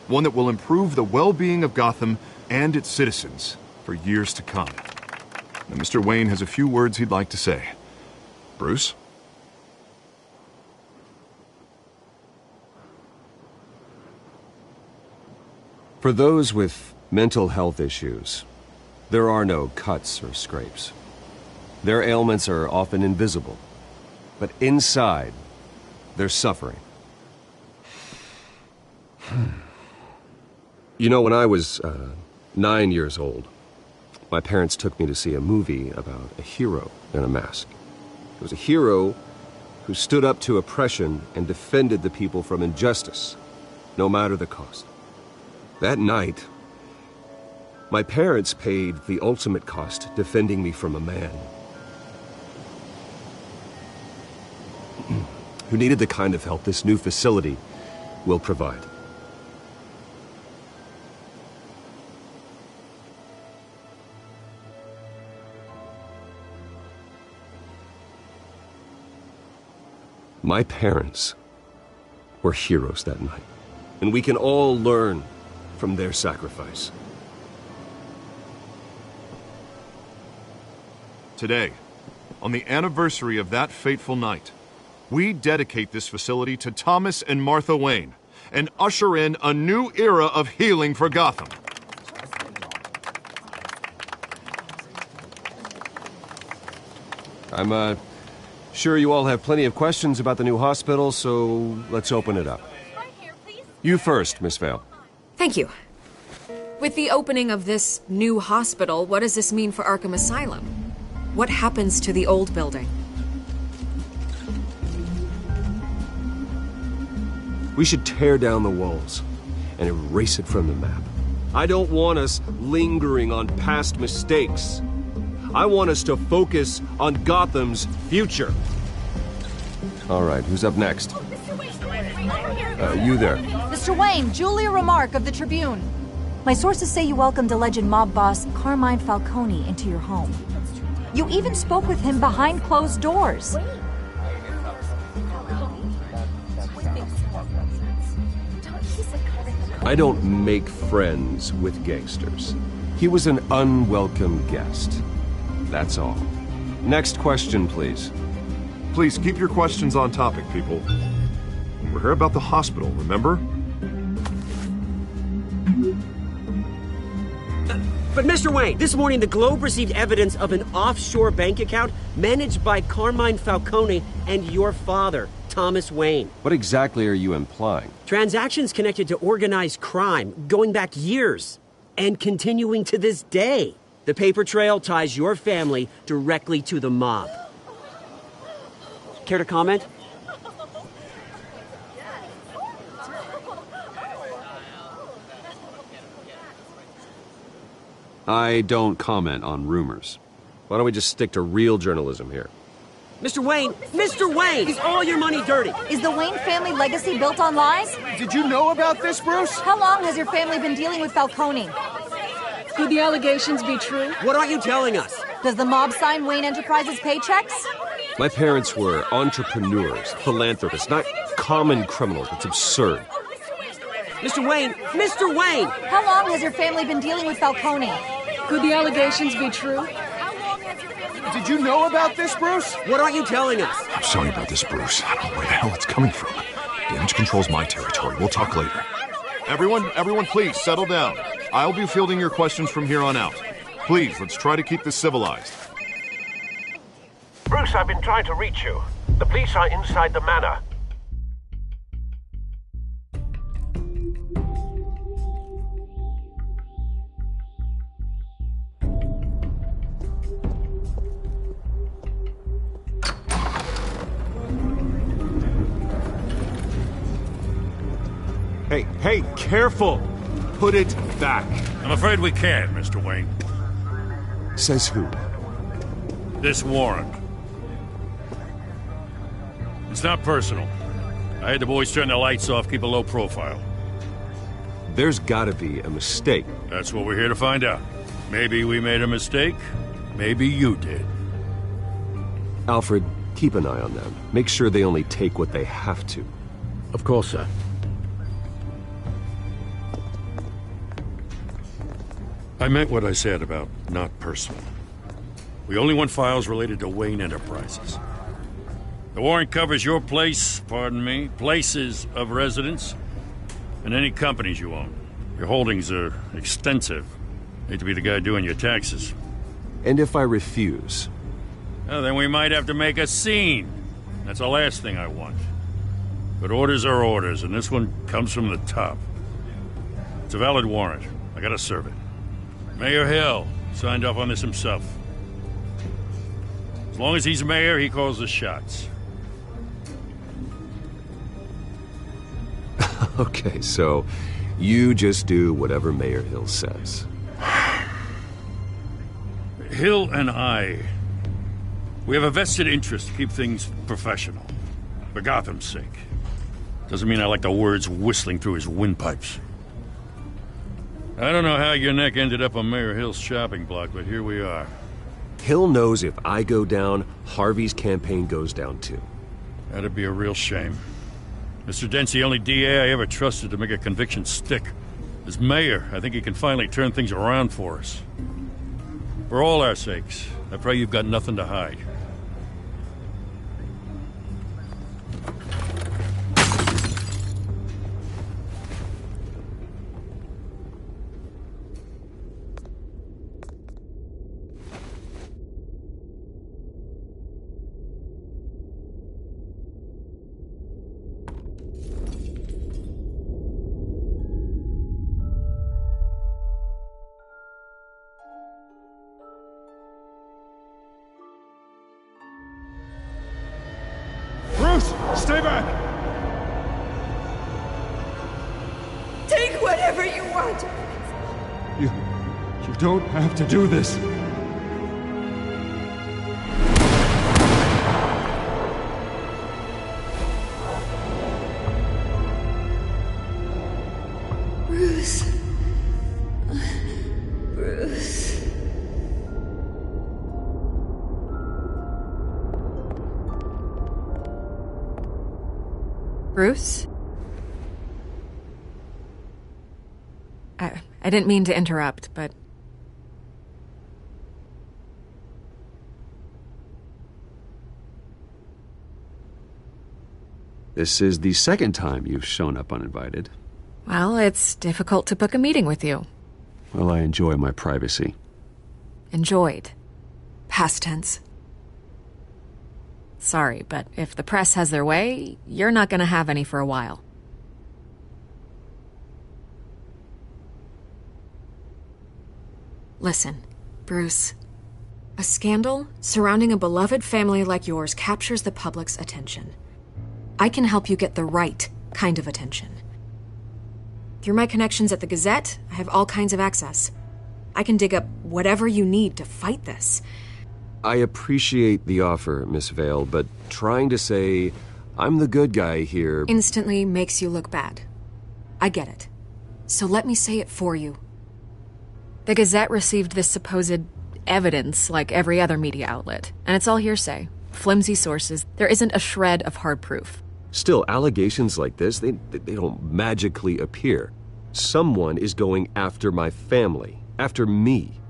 Speaker 2: One that will improve the well-being of Gotham and its citizens for years to come. Now, Mr. Wayne has a few words he'd like to say. Bruce?
Speaker 7: For those with mental health issues, there are no cuts or scrapes. Their ailments are often invisible, but inside, they're suffering. You know, when I was 9 years old, my parents took me to see a movie about a hero in a mask. It was a hero who stood up to oppression and defended the people from injustice, no matter the cost. That night, my parents paid the ultimate cost defending me from a man who needed the kind of help this new facility will provide. My parents were heroes that night, and we can all learn from their sacrifice.
Speaker 2: Today, on the anniversary of that fateful night, we dedicate this facility to Thomas and Martha Wayne and usher in a new era of healing for Gotham.
Speaker 7: I'm sure you all have plenty of questions about the new hospital, so let's open it up. You first, Miss Vale.
Speaker 11: Thank you. With the opening of this new hospital, what does this mean for Arkham Asylum? What happens to the old building?
Speaker 7: We should tear down the walls and erase it from the map. I don't want us lingering on past mistakes. I want us to focus on Gotham's future. All right, who's up next? You there.
Speaker 17: Mr. Wayne, Julia Remark of the Tribune. My sources say you welcomed alleged mob boss Carmine Falcone into your home. You even spoke with him behind closed doors.
Speaker 7: I don't make friends with gangsters. He was an unwelcome guest. That's all. Next question, please.
Speaker 2: Please keep your questions on topic, people. We're here about the hospital, remember?
Speaker 16: But Mr. Wayne, this morning the Globe received evidence of an offshore bank account managed by Carmine Falcone and your father, Thomas Wayne.
Speaker 7: What exactly are you implying?
Speaker 16: Transactions connected to organized crime going back years and continuing to this day. The paper trail ties your family directly to the mob. Care to comment?
Speaker 7: I don't comment on rumors. Why don't we just stick to real journalism here?
Speaker 16: Mr. Wayne! Mr. Wayne! Is all your money dirty?
Speaker 17: Is the Wayne family legacy built on lies?
Speaker 3: Did you know about this, Bruce?
Speaker 17: How long has your family been dealing with Falcone?
Speaker 1: Could the allegations be true?
Speaker 16: What aren't you telling us?
Speaker 17: Does the mob sign Wayne Enterprises paychecks?
Speaker 7: My parents were entrepreneurs, philanthropists, not common criminals. It's absurd.
Speaker 16: Mr. Wayne! Mr. Wayne!
Speaker 17: How long has your family been dealing with Falcone?
Speaker 1: Could the allegations be true?
Speaker 3: Did you know about this, Bruce?
Speaker 16: What aren't you telling us?
Speaker 5: I'm sorry about this, Bruce. I don't know where the hell it's coming from. Damage control's my territory. We'll talk later.
Speaker 8: Everyone, please, settle down. I'll be fielding your questions from here on out. Please, let's try to keep this civilized.
Speaker 6: Bruce, I've been trying to reach you. The police are inside the manor.
Speaker 5: Hey, careful! Put it back.
Speaker 4: I'm afraid we can't, Mr. Wayne.
Speaker 5: Says who?
Speaker 4: This warrant. It's not personal. I had the boys turn the lights off, keep a low profile.
Speaker 7: There's gotta be a mistake.
Speaker 4: That's what we're here to find out. Maybe we made a mistake. Maybe you did.
Speaker 7: Alfred, keep an eye on them. Make sure they only take what they have to.
Speaker 6: Of course, sir.
Speaker 4: I meant what I said about not personal. We only want files related to Wayne Enterprises. The warrant covers your place, pardon me, places of residence, and any companies you own. Your holdings are extensive. Hate to be the guy doing your taxes.
Speaker 7: And if I refuse?
Speaker 4: Well, then we might have to make a scene. That's the last thing I want. But orders are orders, and this one comes from the top. It's a valid warrant. I gotta serve it. Mayor Hill signed off on this himself. As long as he's mayor, he calls the shots.
Speaker 7: Okay, so you just do whatever Mayor Hill says.
Speaker 4: Hill and I, we have a vested interest to keep things professional. For Gotham's sake. Doesn't mean I like the words whistling through his windpipes. I don't know how your neck ended up on Mayor Hill's shopping block, but here we are.
Speaker 7: Hill knows if I go down, Harvey's campaign goes down too.
Speaker 4: That'd be a real shame. Mr. Dent's the only DA I ever trusted to make a conviction stick. As mayor, I think he can finally turn things around for us. For all our sakes, I pray you've got nothing to hide.
Speaker 3: Stay back!
Speaker 10: Take whatever you want!
Speaker 3: You don't have to do this.
Speaker 10: Bruce. Bruce.
Speaker 11: Bruce? I didn't mean to interrupt, but...
Speaker 7: This is the second time you've shown up uninvited.
Speaker 11: Well, it's difficult to book a meeting with you.
Speaker 7: Well, I enjoy my privacy.
Speaker 11: Enjoyed. Past tense. Sorry, but if the press has their way, you're not gonna have any for a while. Listen, Bruce. A scandal surrounding a beloved family like yours captures the public's attention. I can help you get the right kind of attention. Through my connections at the Gazette, I have all kinds of access. I can dig up whatever you need to fight this.
Speaker 7: I appreciate the offer, Miss Vale, but trying to say I'm the good guy here...
Speaker 11: instantly makes you look bad. I get it. So let me say it for you. The Gazette received this supposed evidence like every other media outlet, and it's all hearsay. Flimsy sources. There isn't a shred of hard proof.
Speaker 7: Still, allegations like this, they don't magically appear. Someone is going after my family, after me.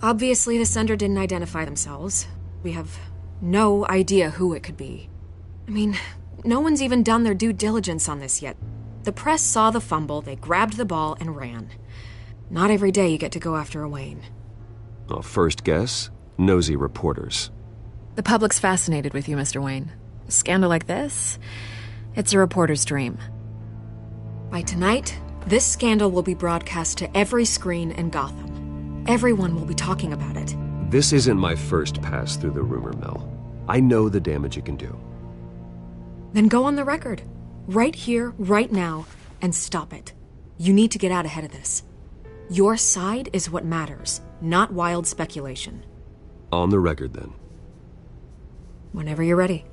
Speaker 11: Obviously, the sender didn't identify themselves. We have no idea who it could be. I mean, no one's even done their due diligence on this yet. The press saw the fumble, they grabbed the ball and ran. Not every day you get to go after a Wayne.
Speaker 7: Well, first guess, nosy reporters.
Speaker 11: The public's fascinated with you, Mr. Wayne. A scandal like this, it's a reporter's dream. By tonight, this scandal will be broadcast to every screen in Gotham. Everyone will be talking about it.
Speaker 7: This isn't my first pass through the rumor mill. I know the damage it can do.
Speaker 11: Then go on the record. Right here, right now, and stop it. You need to get out ahead of this. Your side is what matters, not wild speculation.
Speaker 7: On the record, then.
Speaker 11: Whenever you're ready.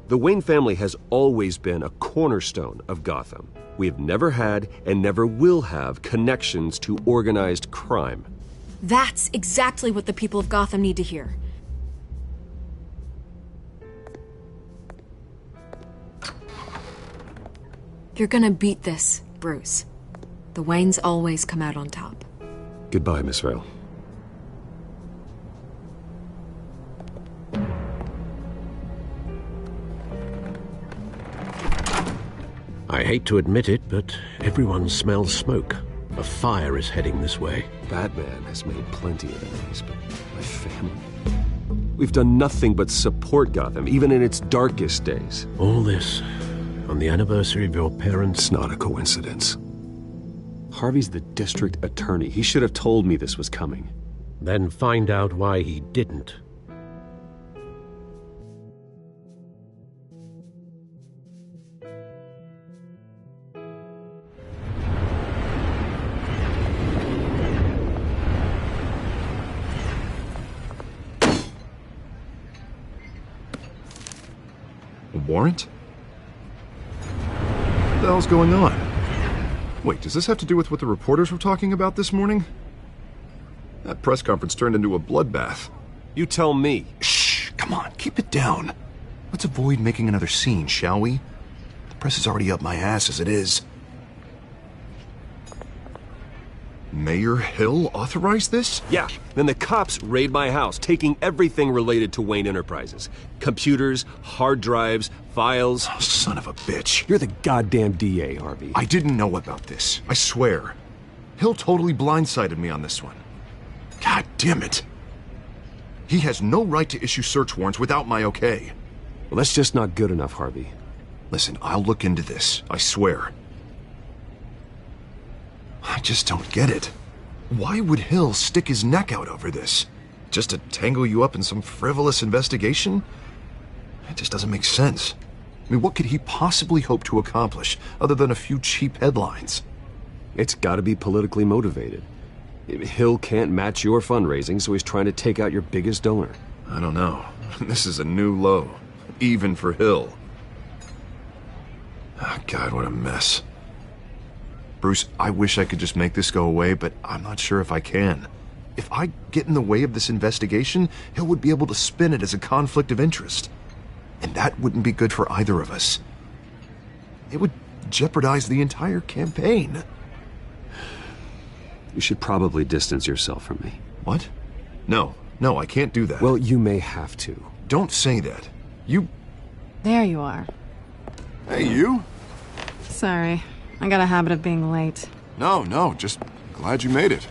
Speaker 7: The Wayne family has always been a cornerstone of Gotham. We have never had and never will have connections to organized crime.
Speaker 11: That's exactly what the people of Gotham need to hear. You're gonna beat this, Bruce. The Waynes always come out on top.
Speaker 7: Goodbye, Miss Vale.
Speaker 6: I hate to admit it, but everyone smells smoke. A fire is heading this way.
Speaker 7: Batman has made plenty of enemies, but my family... We've done nothing but support Gotham, even in its darkest days.
Speaker 6: All this on the anniversary of your parents'...
Speaker 7: It's not a coincidence. Harvey's the district attorney. He should have told me this was coming.
Speaker 6: Then find out why he didn't.
Speaker 2: Warrant? What the hell's going on? Wait, does this have to do with what the reporters were talking about this morning? That press conference turned into a bloodbath.
Speaker 7: You tell me.
Speaker 8: Shh, come on, keep it down. Let's avoid making another scene, shall we? The press is already up my ass as it is.
Speaker 2: Mayor Hill authorized this?
Speaker 7: Yeah, then the cops raid my house, taking everything related to Wayne Enterprises. Computers, hard drives, files.
Speaker 8: Oh, son of a bitch.
Speaker 7: You're the goddamn DA, Harvey.
Speaker 8: I didn't know about this, I swear. Hill totally blindsided me on this one. God damn it. He has no right to issue search warrants without my okay.
Speaker 7: Well, that's just not good enough, Harvey.
Speaker 8: Listen, I'll look into this, I swear. I just don't get it. Why would Hill stick his neck out over this? Just to tangle you up in some frivolous investigation? It just doesn't make sense. I mean, what could he possibly hope to accomplish other than a few cheap headlines?
Speaker 7: It's gotta be politically motivated. Hill can't match your fundraising, so he's trying to take out your biggest donor.
Speaker 2: I don't know. This is a new low. Even for Hill. Oh, God, what a mess. Bruce, I wish I could just make this go away, but I'm not sure if I can. If I get in the way of this investigation, Hill would be able to spin it as a conflict of interest. And that wouldn't be good for either of us. It would jeopardize the entire campaign.
Speaker 7: You should probably distance yourself from me.
Speaker 2: What? No, I can't do that.
Speaker 7: Well, you may have to.
Speaker 2: Don't say that. You...
Speaker 1: There you are.
Speaker 8: Hey, you?
Speaker 1: Sorry. I got a habit of being late.
Speaker 8: No, just glad you made it.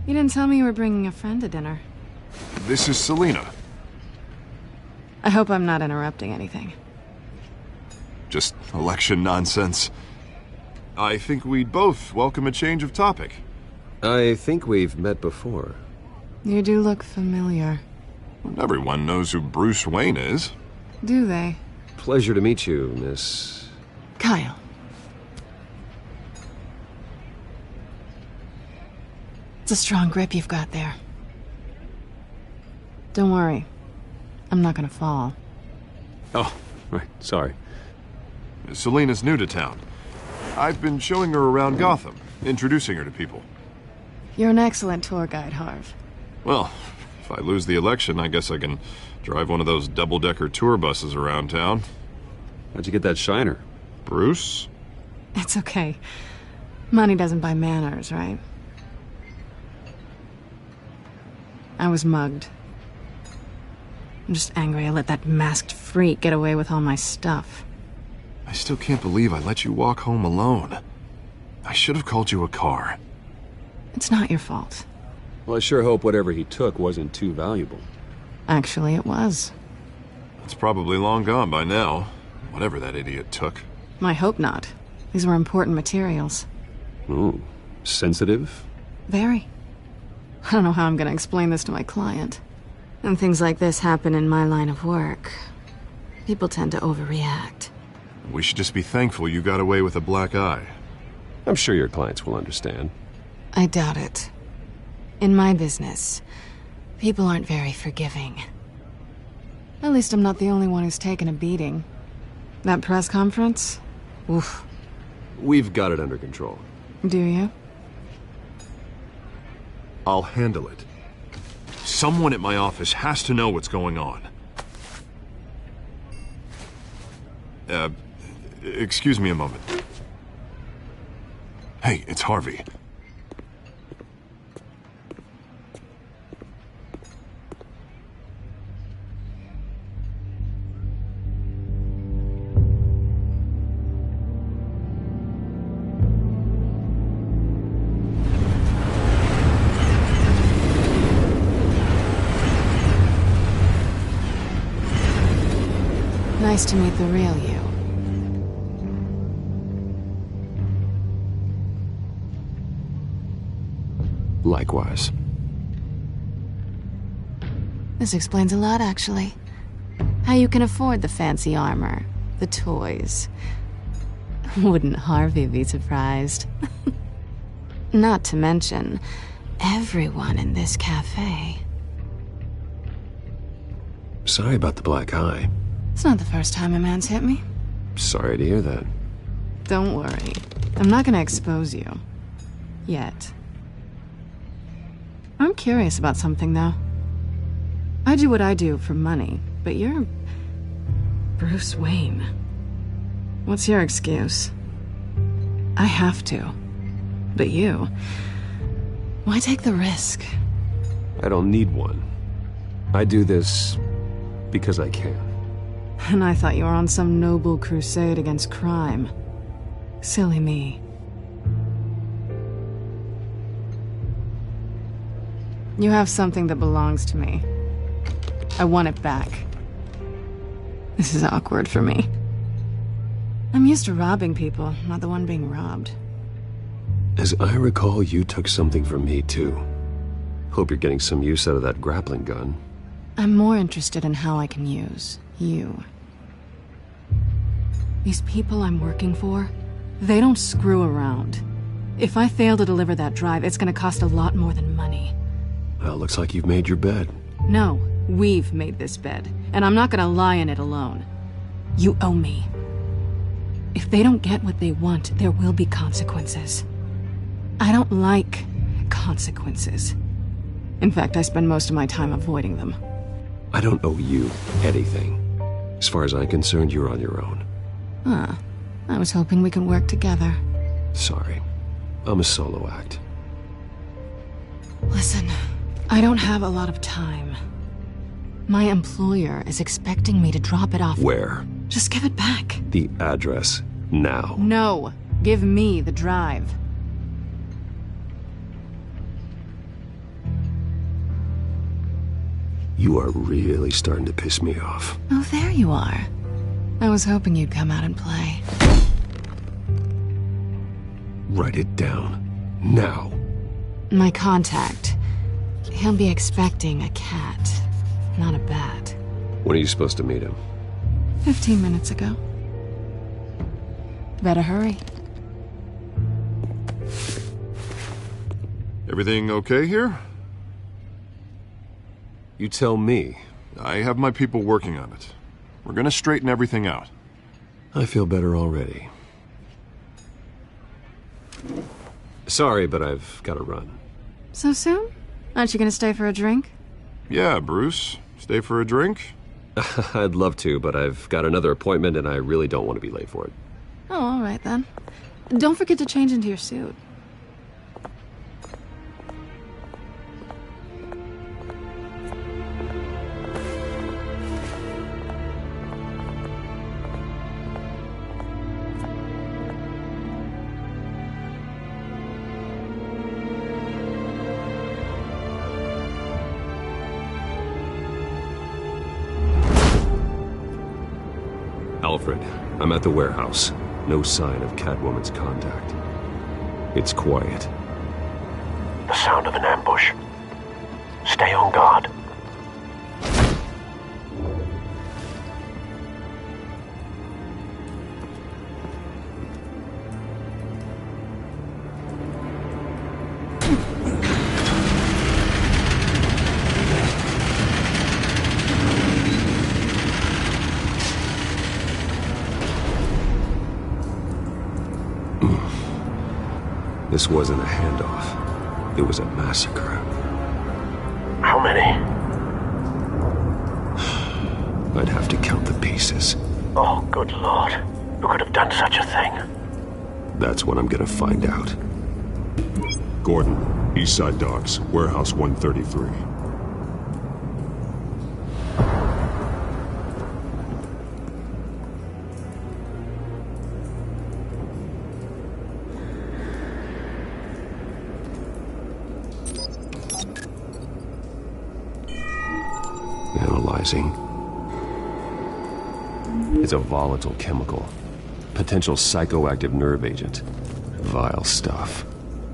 Speaker 1: You didn't tell me you were bringing a friend to dinner.
Speaker 8: This is Selena.
Speaker 1: I hope I'm not interrupting anything.
Speaker 8: Just election nonsense. I think we'd both welcome a change of topic.
Speaker 7: I think we've met before.
Speaker 1: You do look familiar.
Speaker 8: Everyone knows who Bruce Wayne is.
Speaker 1: Do they?
Speaker 7: Pleasure to meet you, Miss...
Speaker 1: Kyle. It's a strong grip you've got there. Don't worry. I'm not gonna fall.
Speaker 7: Oh, right. Sorry.
Speaker 8: Selena's new to town. I've been showing her around Gotham, introducing her to people.
Speaker 1: You're an excellent tour guide, Harv.
Speaker 8: Well, if I lose the election, I guess I can drive one of those double-decker tour buses around town.
Speaker 7: How'd you get that shiner?
Speaker 8: Bruce?
Speaker 1: It's okay. Money doesn't buy manners, right? I was mugged. I'm just angry I let that masked freak get away with all my stuff.
Speaker 8: I still can't believe I let you walk home alone. I should have called you a car.
Speaker 1: It's not your fault.
Speaker 7: Well, I sure hope whatever he took wasn't too valuable.
Speaker 1: Actually, it was.
Speaker 8: It's probably long gone by now, whatever that idiot took.
Speaker 1: I hope not. These were important materials.
Speaker 7: Ooh, sensitive?
Speaker 1: Very. I don't know how I'm gonna explain this to my client. And things like this happen in my line of work. People tend to overreact.
Speaker 8: We should just be thankful you got away with a black eye.
Speaker 7: I'm sure your clients will understand.
Speaker 1: I doubt it. In my business, people aren't very forgiving. At least I'm not the only one who's taken a beating. That press conference? Oof.
Speaker 7: We've got it under control.
Speaker 1: Do you?
Speaker 8: I'll handle it. Someone at my office has to know what's going on. Excuse me a moment. Hey, it's Harvey.
Speaker 1: Nice to meet the real you.
Speaker 7: Likewise.
Speaker 1: This explains a lot, actually. How you can afford the fancy armor, the toys. Wouldn't Harvey be surprised? Not to mention, everyone in this cafe.
Speaker 7: Sorry about the black eye.
Speaker 1: It's not the first time a man's hit me.
Speaker 7: Sorry to hear that.
Speaker 1: Don't worry. I'm not gonna expose you. Yet. I'm curious about something, though. I do what I do for money, but you're... Bruce Wayne. What's your excuse? I have to. But you... Why take the risk?
Speaker 7: I don't need one. I do this because I can.
Speaker 1: And I thought you were on some noble crusade against crime. Silly me. You have something that belongs to me. I want it back. This is awkward for me. I'm used to robbing people, not the one being robbed.
Speaker 7: As I recall, you took something from me, too. Hope you're getting some use out of that grappling gun.
Speaker 1: I'm more interested in how I can use you. These people I'm working for, they don't screw around. If I fail to deliver that drive, it's gonna cost a lot more than money.
Speaker 7: Well, looks like you've made your bed.
Speaker 1: No, we've made this bed, and I'm not gonna lie in it alone. You owe me. If they don't get what they want, there will be consequences. I don't like consequences. In fact, I spend most of my time avoiding them.
Speaker 7: I don't owe you anything. As far as I'm concerned, you're on your own.
Speaker 1: Huh. I was hoping we could work together.
Speaker 7: Sorry. I'm a solo act.
Speaker 1: Listen, I don't have a lot of time. My employer is expecting me to drop it off.
Speaker 7: Where?
Speaker 1: Just give it back.
Speaker 7: The address, now.
Speaker 1: No. Give me the drive.
Speaker 7: You are really starting to piss me off.
Speaker 1: Oh, there you are. I was hoping you'd come out and play.
Speaker 7: Write it down. Now.
Speaker 1: My contact. He'll be expecting a cat, not a bat.
Speaker 7: When are you supposed to meet him?
Speaker 1: 15 minutes ago. Better hurry.
Speaker 8: Everything okay here?
Speaker 7: You tell me.
Speaker 2: I have my people working on it. We're gonna straighten everything out.
Speaker 7: I feel better already. Sorry, but I've got to run.
Speaker 1: So soon? Aren't you gonna stay for a drink?
Speaker 2: Yeah, Bruce. Stay for a drink?
Speaker 7: I'd love to, but I've got another appointment and I really don't want to be late for it.
Speaker 1: Oh, all right then. Don't forget to change into your suit.
Speaker 7: Alfred, I'm at the warehouse. No sign of Catwoman's contact. It's quiet.
Speaker 18: The sound of an ambush. Stay on guard.
Speaker 7: This wasn't a handoff. It was a massacre.
Speaker 18: How many?
Speaker 7: I'd have to count the pieces.
Speaker 18: Oh, good Lord. Who could have done such a thing?
Speaker 7: That's what I'm gonna find out.
Speaker 5: Gordon, Eastside Docks, Warehouse 133.
Speaker 7: Analyzing. It's a volatile chemical. Potential psychoactive nerve agent. Vile stuff.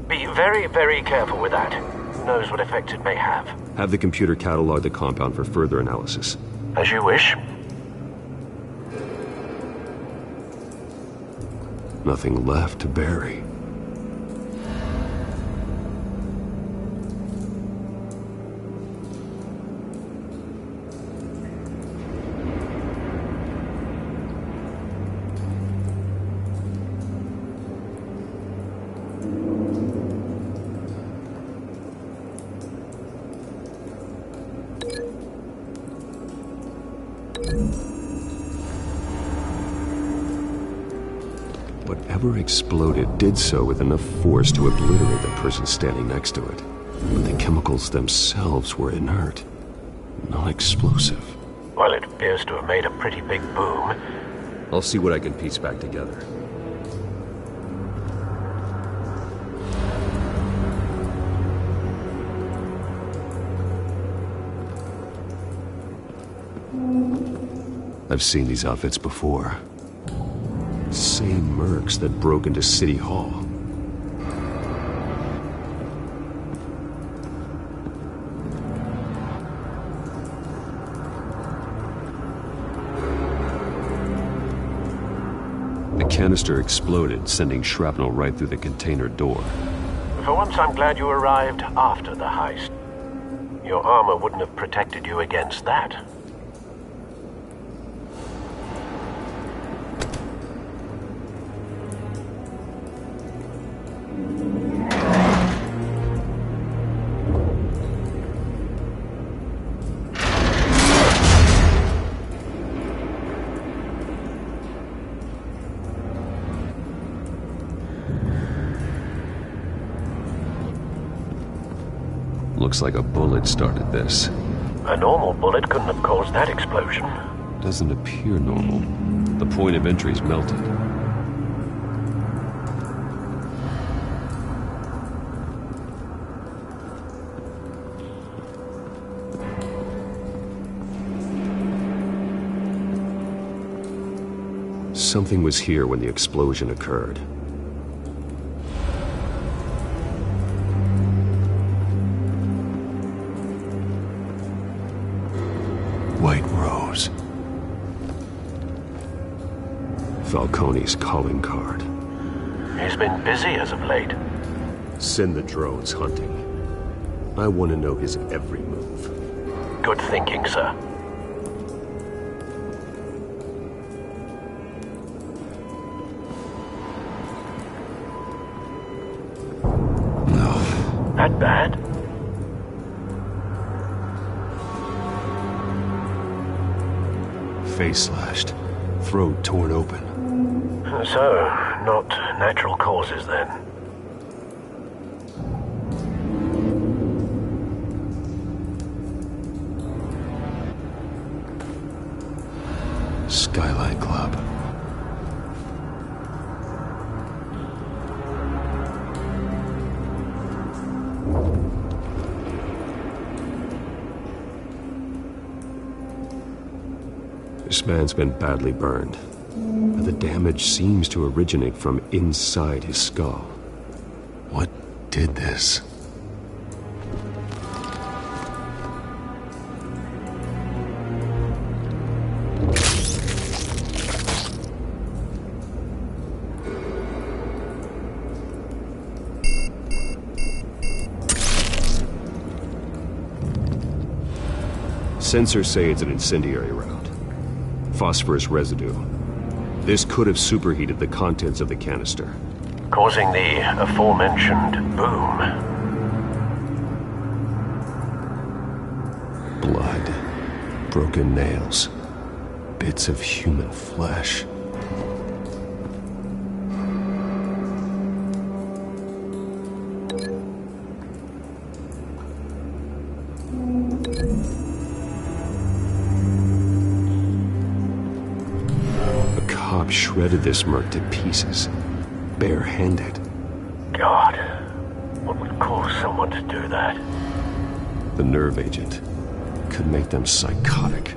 Speaker 18: Be very, very careful with that. Who knows what effects it may have.
Speaker 7: Have the computer catalog the compound for further analysis.
Speaker 18: As you wish.
Speaker 7: Nothing left to bury. Whatever exploded did so with enough force to obliterate the person standing next to it. But the chemicals themselves were inert, non-explosive.
Speaker 18: Well, it appears to have made a pretty big boom.
Speaker 7: I'll see what I can piece back together. I've seen these outfits before. Same mercs that broke into City Hall. The canister exploded, sending shrapnel right through the container door.
Speaker 18: For once, I'm glad you arrived after the heist. Your armor wouldn't have protected you against that.
Speaker 7: Looks like a bullet started this.
Speaker 18: A normal bullet couldn't have caused that explosion.
Speaker 7: Doesn't appear normal. The point of entry's melted. Something was here when the explosion occurred. White Rose. Falcone's calling card.
Speaker 18: He's been busy as of late.
Speaker 7: Send the drones hunting. I want to know his every move.
Speaker 18: Good thinking, sir.
Speaker 5: No.
Speaker 18: That bad?
Speaker 5: Face slashed. Throat torn open.
Speaker 18: So, not natural causes then.
Speaker 5: Skyline Club. This man's been badly burned, but the damage seems to originate from inside his skull. What did this? Sensors say it's an incendiary round. Phosphorus residue. This could have superheated the contents of the canister,
Speaker 18: causing the aforementioned boom.
Speaker 5: Blood. Broken nails. Bits of human flesh. Shredded this merc to pieces, bare-handed.
Speaker 18: God, what would cause someone to do that?
Speaker 5: The nerve agent could make them psychotic.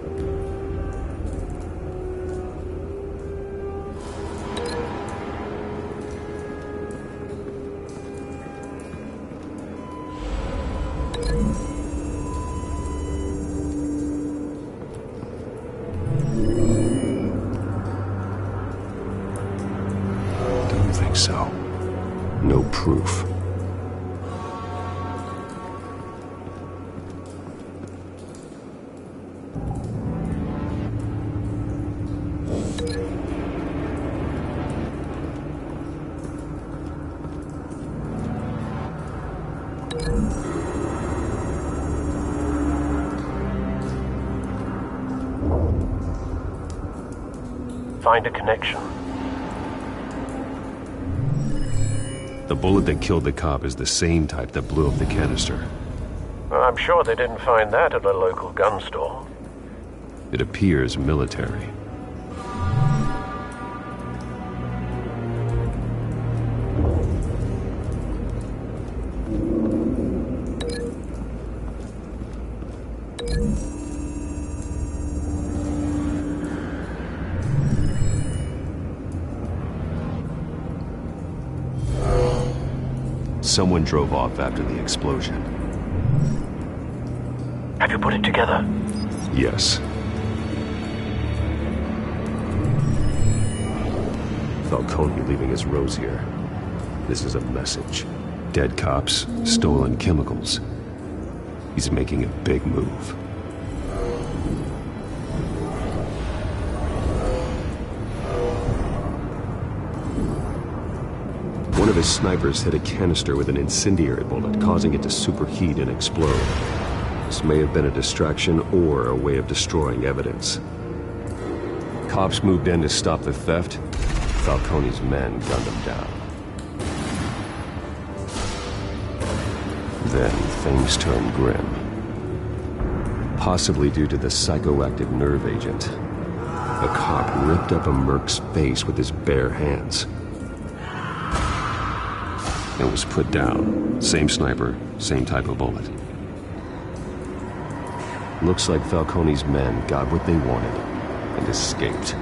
Speaker 5: So, no proof.
Speaker 18: Find a connection.
Speaker 5: The bullet that killed the cop is the same type that blew up the canister.
Speaker 18: I'm sure they didn't find that at a local gun store.
Speaker 5: It appears military. Someone drove off after the explosion.
Speaker 18: Have you put it together?
Speaker 5: Yes. Falcone leaving his rose here. This is a message. Dead cops, stolen chemicals. He's making a big move. One of his snipers hit a canister with an incendiary bullet, causing it to superheat and explode. This may have been a distraction or a way of destroying evidence. Cops moved in to stop the theft. Falcone's men gunned him down. Then things turned grim. Possibly due to the psychoactive nerve agent. A cop ripped up a merc's face with his bare hands. It was put down. Same sniper, same type of bullet. Looks like Falcone's men got what they wanted and escaped.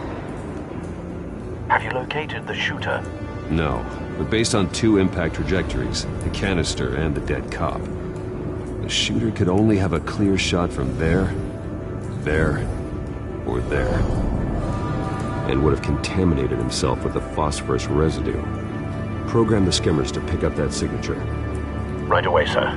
Speaker 18: Have you located the shooter?
Speaker 5: No, but based on two impact trajectories, the canister and the dead cop, the shooter could only have a clear shot from there, or there, and would have contaminated himself with the phosphorus residue. Program the skimmers to pick up that signature.
Speaker 18: Right away, sir.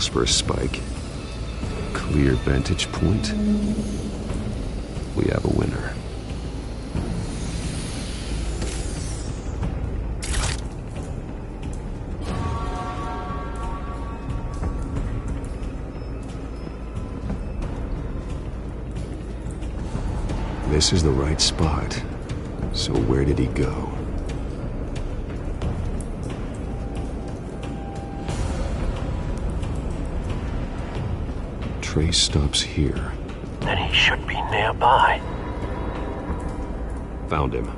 Speaker 5: calls for a spike. Clear vantage point. We have a winner. This is the right spot. So where did he go? Trace stops here.
Speaker 18: Then he should be nearby.
Speaker 5: Found him.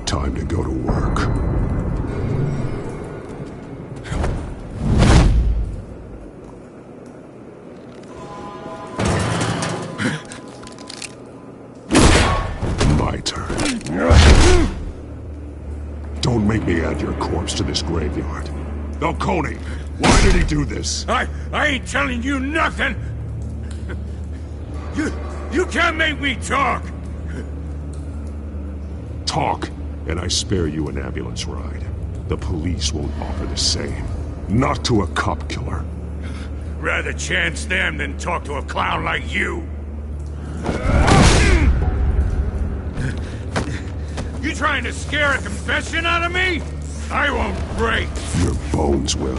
Speaker 19: Time to go to work. My turn. Don't make me add your corpse to this graveyard. Falcone, why did he do this?
Speaker 12: I ain't telling you nothing! You can't make me talk!
Speaker 19: Talk, and I spare you an ambulance ride. The police won't offer the same. Not to a cop killer.
Speaker 12: Rather chance them than talk to a clown like you. You trying to scare a confession out of me? I won't break.
Speaker 19: Your bones will.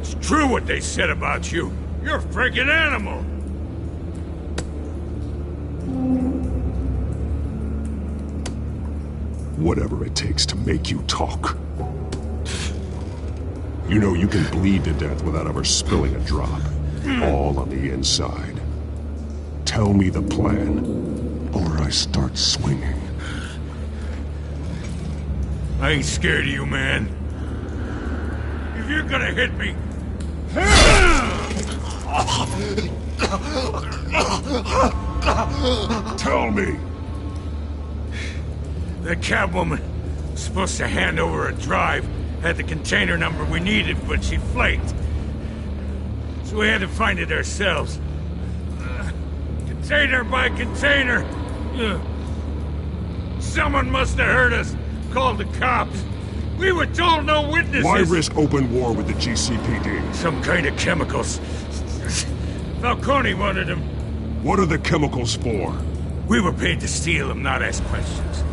Speaker 12: It's true what they said about you. You're a freaking animal.
Speaker 19: Whatever it takes to make you talk. You know you can bleed to death without ever spilling a drop. All on the inside. Tell me the plan, or I start swinging.
Speaker 12: I ain't scared of you, man. If you're gonna hit me...
Speaker 19: Tell me!
Speaker 12: The cabwoman was supposed to hand over a drive, had the container number we needed, but she flaked. So we had to find it ourselves. Container by container. Someone must have heard us, called the cops. We were told no witnesses.
Speaker 19: Why risk open war with the GCPD?
Speaker 12: Some kind of chemicals. Falcone wanted them.
Speaker 19: What are the chemicals for?
Speaker 12: We were paid to steal them, not ask questions.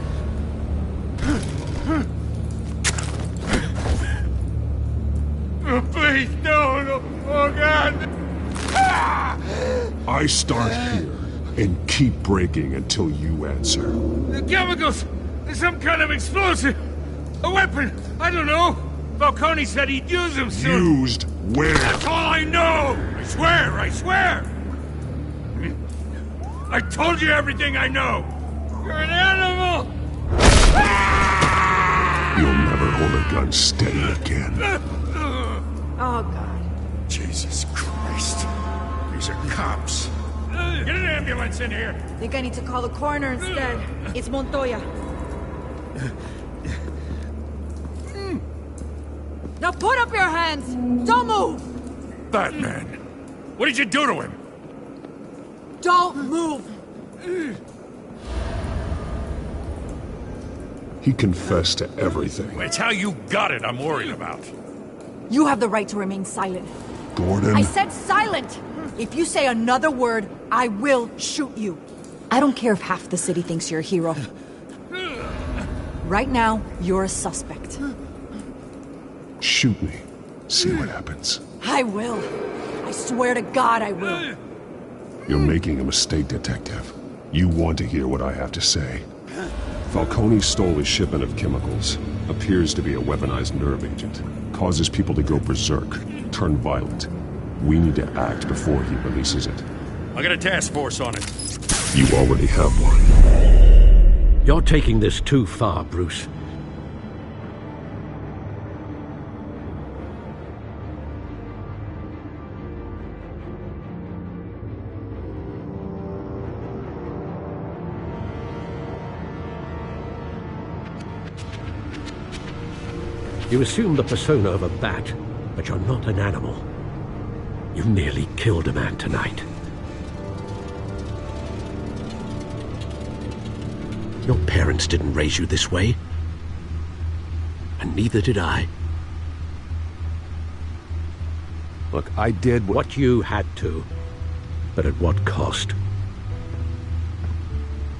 Speaker 12: Oh, please, no. Oh, God.
Speaker 19: I start here and keep breaking until you answer.
Speaker 12: The chemicals! There's some kind of explosive! A weapon! I don't know! Falcone said he'd use them soon!
Speaker 19: Used where?
Speaker 12: That's all I know! I swear! I told you everything I know! You're an animal!
Speaker 19: You'll never hold a gun steady again.
Speaker 10: Oh, God.
Speaker 12: Jesus Christ. These are cops. Get an ambulance in here!
Speaker 17: Think I need to call the coroner instead. It's Montoya. Now put up your hands! Don't move!
Speaker 12: Batman! What did you do to him?
Speaker 17: Don't move!
Speaker 19: He confessed to everything.
Speaker 12: It's how you got it I'm worried about.
Speaker 17: You have the right to remain silent.
Speaker 19: Gordon?
Speaker 17: I said silent! If you say another word, I will shoot you. I don't care if half the city thinks you're a hero. Right now, you're a suspect.
Speaker 19: Shoot me. See what happens.
Speaker 17: I will. I swear to God I will.
Speaker 19: You're making a mistake, Detective. You want to hear what I have to say. Falcone stole a shipment of chemicals. Appears to be a weaponized nerve agent. Causes people to go berserk, turn violent. We need to act before he releases it.
Speaker 12: I got a task force on it.
Speaker 19: You already have one.
Speaker 6: You're taking this too far, Bruce. You assume the persona of a bat, but you're not an animal. You nearly killed a man tonight. Your parents didn't raise you this way. And neither did I.
Speaker 5: Look, I did
Speaker 6: what you had to. But at what cost?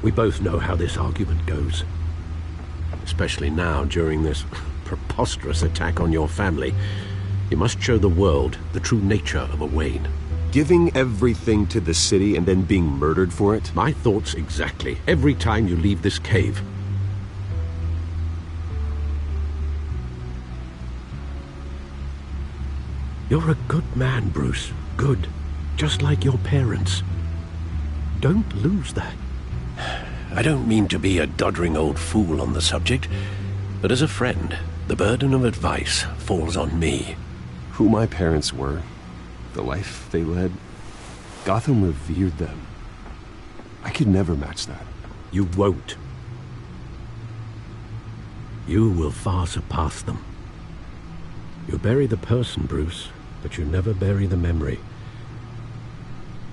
Speaker 6: We both know how this argument goes. Especially now, during this preposterous attack on your family. You must show the world the true nature of a Wayne.
Speaker 5: Giving everything to the city and then being murdered for it?
Speaker 6: My thoughts exactly. Every time you leave this cave. You're a good man, Bruce. Good. Just like your parents. Don't lose that. I don't mean to be a doddering old fool on the subject, but as a friend, the burden of advice falls on me.
Speaker 5: Who my parents were, the life they led, Gotham revered them. I could never match that.
Speaker 6: You won't. You will far surpass them. You bury the person, Bruce, but you never bury the memory.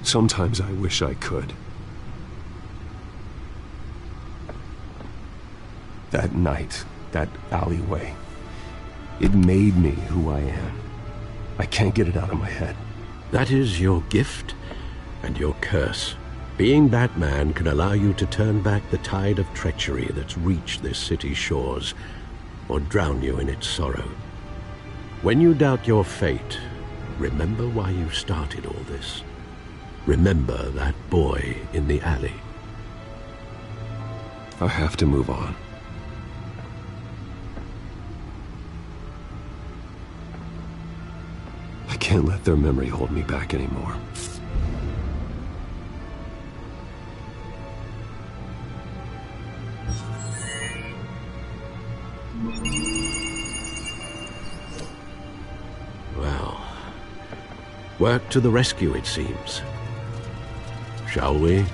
Speaker 5: Sometimes I wish I could. That night, that alleyway, it made me who I am. I can't get it out of my head.
Speaker 6: That is your gift and your curse. Being Batman can allow you to turn back the tide of treachery that's reached this city's shores, or drown you in its sorrow. When you doubt your fate, remember why you started all this. Remember that boy in the alley.
Speaker 5: I have to move on. I can't let their memory hold me back anymore.
Speaker 6: Well, work to the rescue, it seems. Shall we?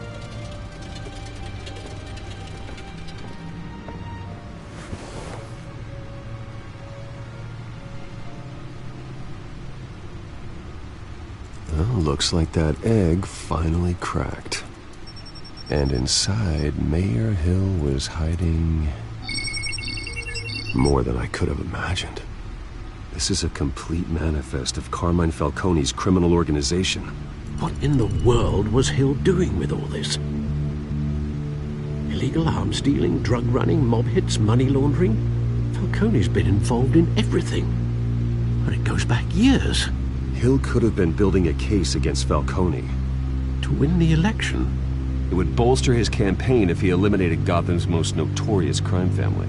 Speaker 5: Well, looks like that egg finally cracked. And inside, Mayor Hill was hiding more than I could have imagined. This is a complete manifest of Carmine Falcone's criminal organization.
Speaker 6: What in the world was Hill doing with all this? Illegal arms dealing, drug running, mob hits, money laundering? Falcone's been involved in everything. And it goes back years.
Speaker 5: Hill could have been building a case against Falcone.
Speaker 6: To win the election?
Speaker 5: It would bolster his campaign if he eliminated Gotham's most notorious crime family.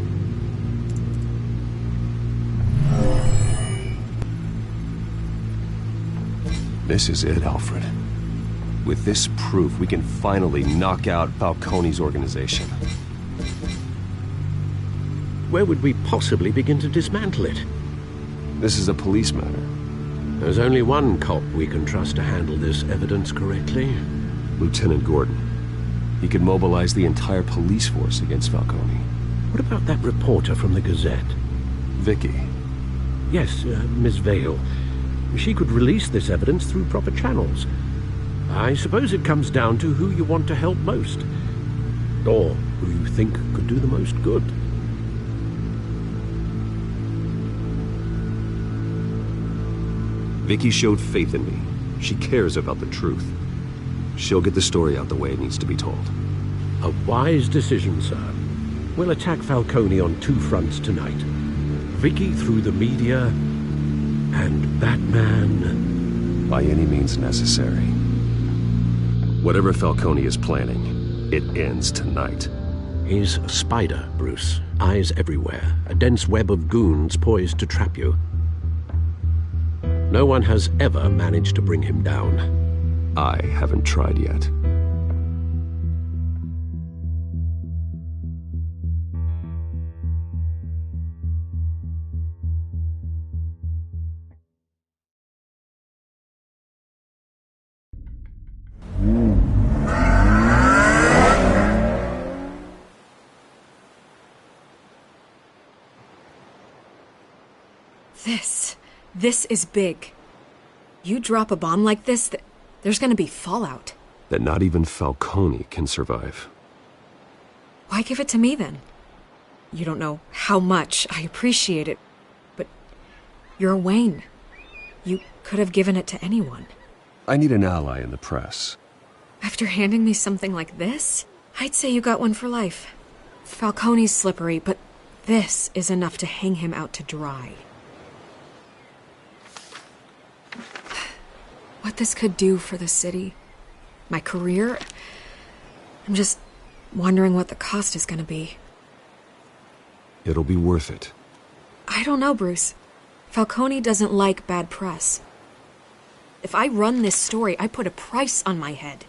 Speaker 5: This is it, Alfred. With this proof, we can finally knock out Falcone's organization.
Speaker 6: Where would we possibly begin to dismantle it?
Speaker 5: This is a police matter.
Speaker 6: There's only one cop we can trust to handle this evidence correctly.
Speaker 5: Lieutenant Gordon. He could mobilize the entire police force against Falcone.
Speaker 6: What about that reporter from the Gazette?
Speaker 5: Vicky.
Speaker 6: Yes, Miss Vale. She could release this evidence through proper channels. I suppose it comes down to who you want to help most. Or who you think could do the most good.
Speaker 5: Vicky showed faith in me. She cares about the truth. She'll get the story out the way it needs to be told.
Speaker 6: A wise decision, sir. We'll attack Falcone on two fronts tonight. Vicky through the media, and Batman...
Speaker 5: by any means necessary. Whatever Falcone is planning, it ends tonight.
Speaker 6: He's a spider, Bruce. Eyes everywhere. A dense web of goons poised to trap you. No one has ever managed to bring him down.
Speaker 5: I haven't tried yet.
Speaker 11: This is big. You drop a bomb like this, there's gonna be fallout.
Speaker 5: That not even Falcone can survive.
Speaker 11: Why give it to me, then? You don't know how much I appreciate it, but you're Wayne. You could have given it to anyone.
Speaker 5: I need an ally in the press.
Speaker 11: After handing me something like this, I'd say you got one for life. Falcone's slippery, but this is enough to hang him out to dry. What this could do for the city, my career, I'm just wondering what the cost is gonna be.
Speaker 5: It'll be worth it.
Speaker 11: I don't know, Bruce. Falcone doesn't like bad press. If I run this story, I put a price on my head.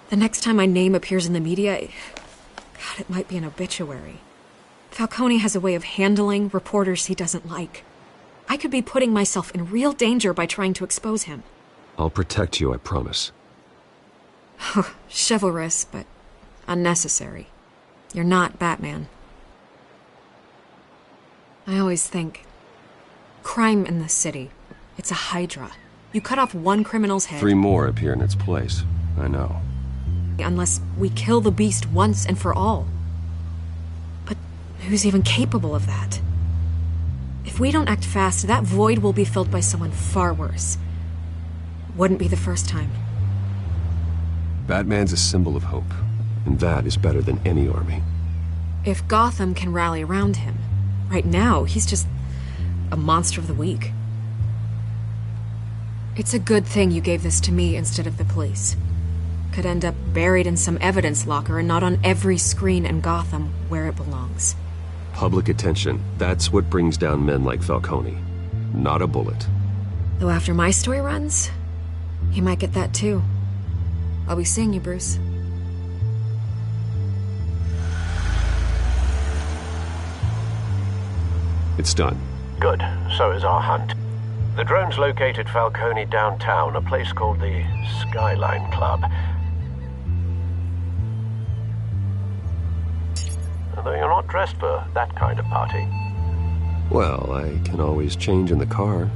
Speaker 11: The next time my name appears in the media, God, it might be an obituary. Falcone has a way of handling reporters he doesn't like. I could be putting myself in real danger by trying to expose him.
Speaker 5: I'll protect you, I promise.
Speaker 11: Chivalrous, but unnecessary. You're not Batman. I always think, crime in this city, it's a hydra. You cut off one criminal's head...
Speaker 5: 3 more appear in its place. I know.
Speaker 11: Unless we kill the beast once and for all. But who's even capable of that? If we don't act fast, that void will be filled by someone far worse. Wouldn't be the first time.
Speaker 5: Batman's a symbol of hope, and that is better than any army.
Speaker 11: If Gotham can rally around him, right now he's just a monster of the week. It's a good thing you gave this to me instead of the police. Could end up buried in some evidence locker and not on every screen in Gotham where it belongs.
Speaker 5: Public attention, that's what brings down men like Falcone. Not a bullet.
Speaker 11: Though after my story runs, he might get that too. I'll be seeing you, Bruce.
Speaker 5: It's done.
Speaker 18: Good. So is our hunt. The drones located Falcone downtown, a place called the Skyline Club. Although you're not dressed for that kind of party.
Speaker 5: Well, I can always change in the car.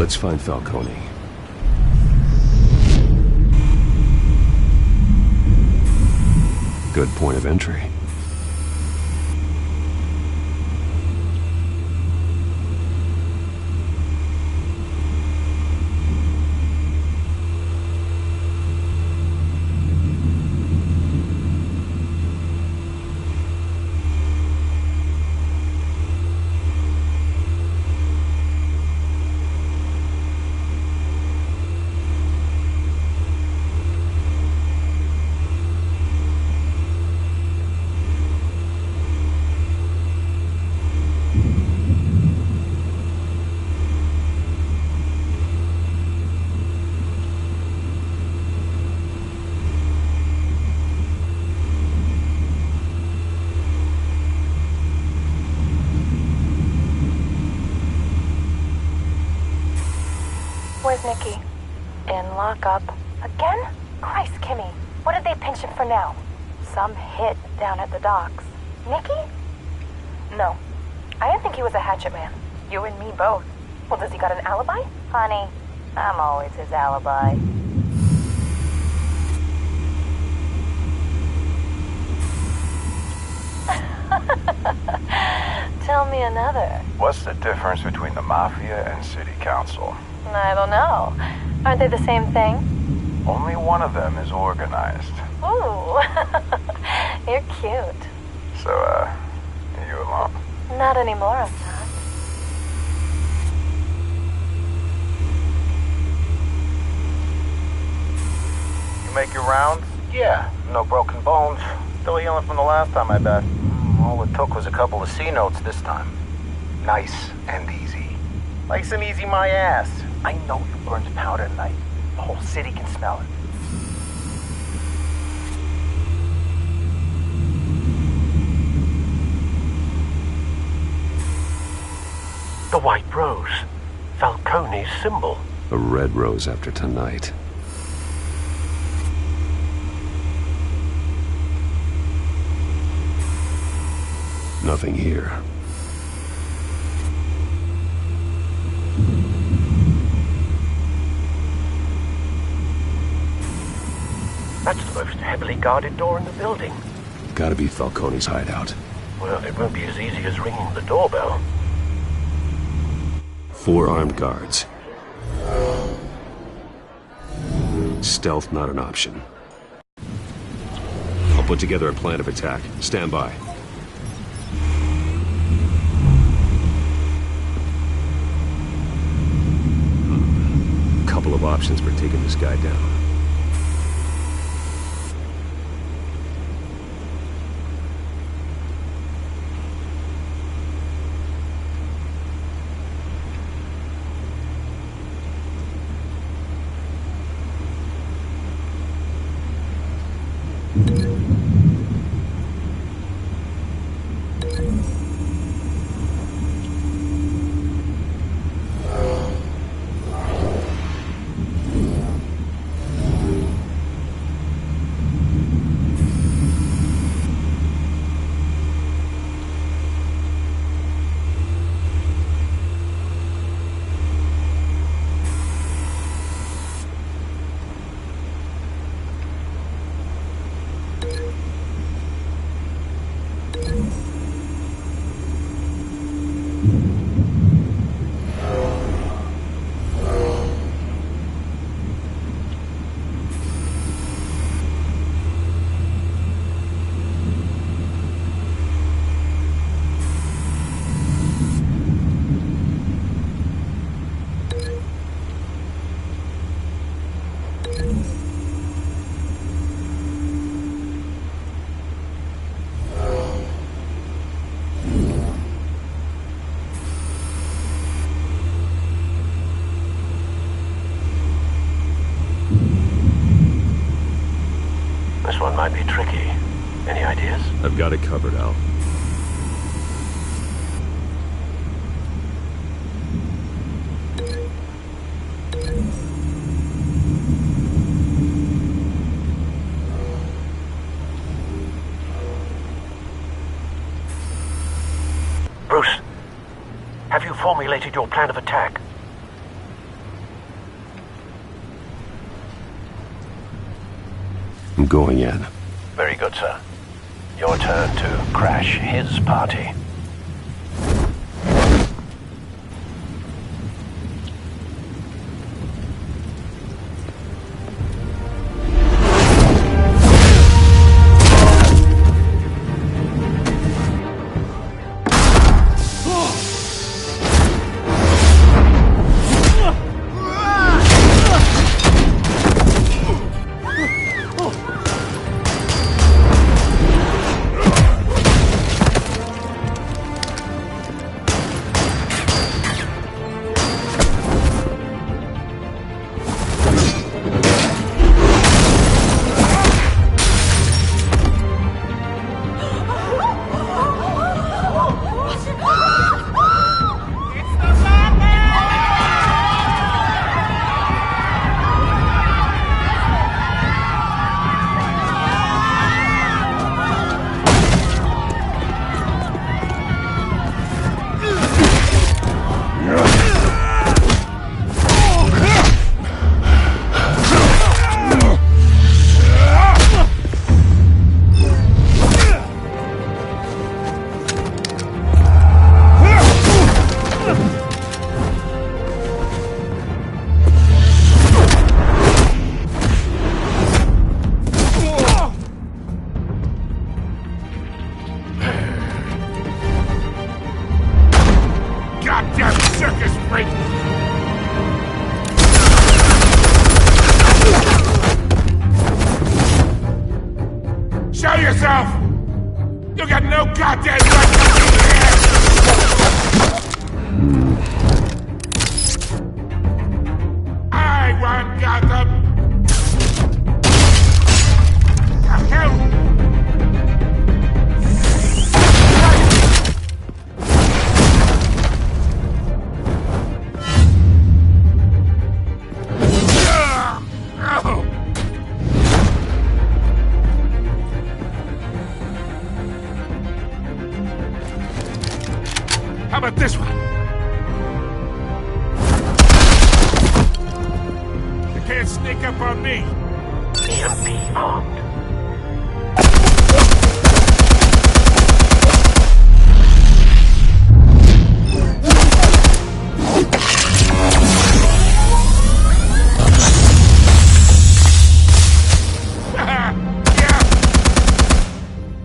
Speaker 5: Let's find Falcone. Good point of entry.
Speaker 20: Where's Nicky? In lockup. Again? Christ, Kimmy. What did they pinch him for now? Some hit down at the docks. Nicky? No. I didn't think he was a hatchet man. You and me both. Well, does he got an alibi? Honey, I'm always his alibi. Tell me another.
Speaker 21: What's the difference between the Mafia and City Council?
Speaker 20: I don't know. Aren't they the same thing?
Speaker 21: Only one of them is organized.
Speaker 20: Ooh. You're cute.
Speaker 21: So, are you alone?
Speaker 20: Not anymore, I'm not.
Speaker 21: You make your rounds? Yeah, no broken bones. Still healing from the last time, I bet. All it took was a couple of C notes this time. Nice and easy. Nice and easy my ass. I know you burned powder tonight. The whole city can smell it.
Speaker 6: The white rose. Falcone's symbol.
Speaker 5: A red rose after tonight. Nothing here.
Speaker 6: That's the most heavily guarded door in the building.
Speaker 5: Gotta be Falcone's hideout.
Speaker 6: Well, it won't be as easy as ringing the doorbell.
Speaker 5: 4 armed guards. Stealth not an option. I'll put together a plan of attack. Stand by. Couple of options for taking this guy down.
Speaker 6: This one might be tricky. Any ideas?
Speaker 5: I've got it covered, Al.
Speaker 6: Bruce, have you formulated your plan of attack?
Speaker 19: I'm going in.
Speaker 18: Very good, sir. Your turn to crash his party.
Speaker 12: How about this one? You can't sneak up on me.
Speaker 18: EMP armed.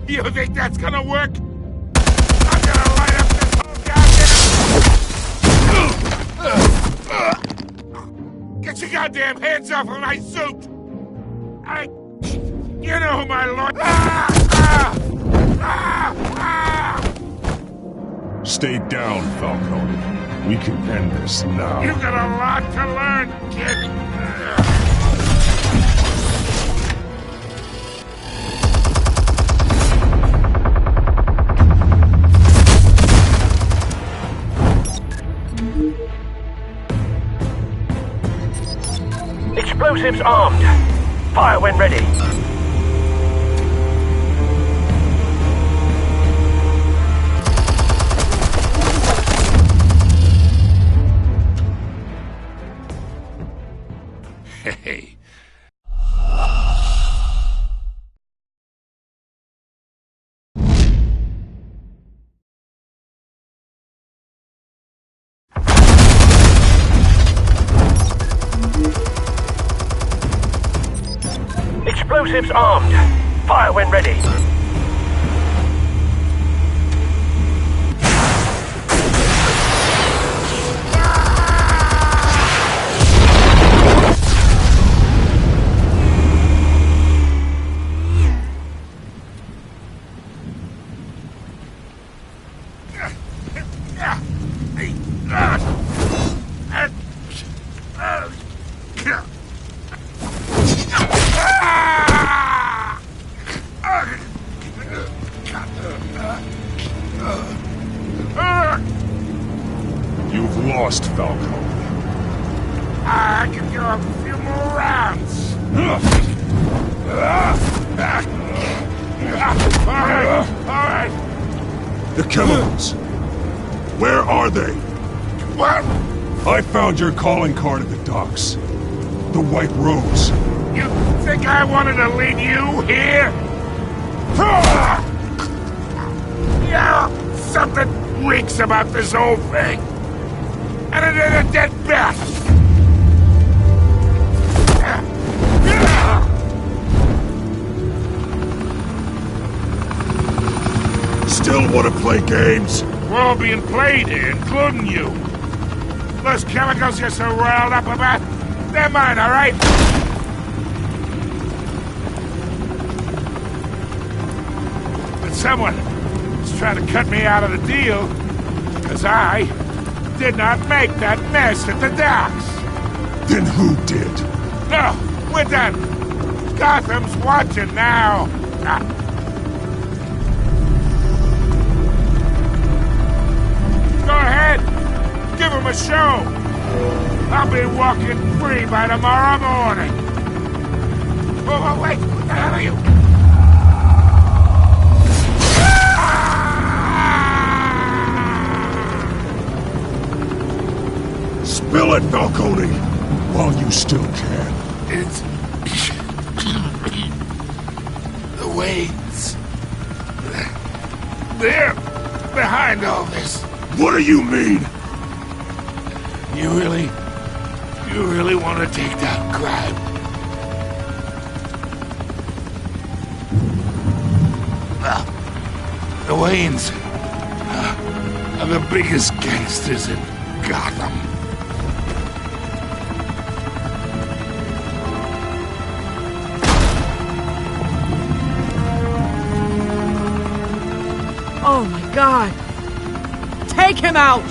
Speaker 12: You think that's gonna work? I'm gonna light up this whole goddamn... Get your goddamn hands off of my suit! You know who my lord...
Speaker 19: Stay down, Falcone. We can end this now.
Speaker 12: You got a lot to learn, kid.
Speaker 18: Explosives armed. Fire when ready.
Speaker 12: Hey.
Speaker 18: Explosives armed. Fire when ready.
Speaker 19: You've lost, Falcone.
Speaker 12: I can go a few more rounds. All right.
Speaker 19: The chemicals. Where are they?
Speaker 12: What?
Speaker 19: I found your calling card at the docks. The White Rose.
Speaker 12: You think I wanted to lead you here? Yeah, something reeks about this whole thing. And it ain't a dead bat.
Speaker 19: Still want to play games?
Speaker 12: We're all being played here, including you. Those chemicals you're so riled up about, they're mine, all right? But someone is trying to cut me out of the deal, because I did not make that mess at the docks.
Speaker 19: Then who did?
Speaker 12: No, we're done. Gotham's watching now. Go ahead. Give him a show. I'll be walking free by tomorrow morning. Oh, wait. What the hell are you?
Speaker 19: Spill it, Falcone, while you still can.
Speaker 12: It's... the Waynes. They're behind all this.
Speaker 19: What do you mean?
Speaker 12: You really want to take down crime? Well, the Waynes are the biggest gangsters in Gotham.
Speaker 9: Oh my God! Take him out!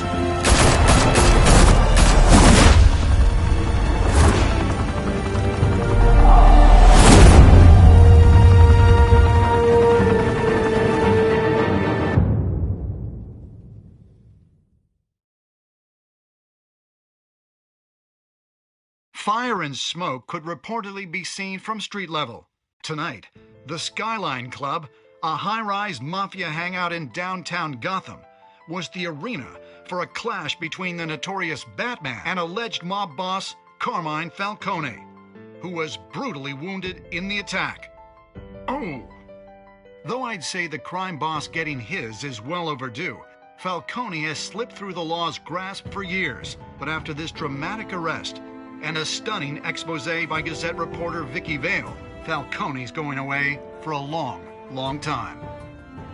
Speaker 14: Fire and smoke could reportedly be seen from street level. Tonight, the Skyline Club, a high-rise mafia hangout in downtown Gotham, was the arena for a clash between the notorious Batman and alleged mob boss Carmine Falcone, who was brutally wounded in the attack. Oh! Though I'd say the crime boss getting his is well overdue, Falcone has slipped through the law's grasp for years, but after this dramatic arrest and a stunning expose by Gazette reporter Vicky Vale, Falcone's going away for a long, long time.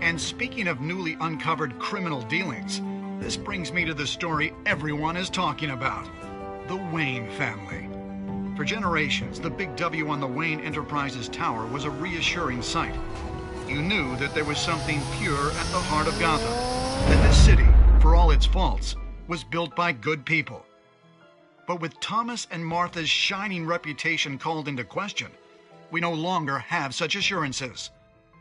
Speaker 14: And speaking of newly uncovered criminal dealings, this brings me to the story everyone is talking about: the Wayne family. For generations, the big W on the Wayne Enterprises tower was a reassuring sight. You knew that there was something pure at the heart of Gotham, that this city, for all its faults, was built by good people. But with Thomas and Martha's shining reputation called into question, we no longer have such assurances.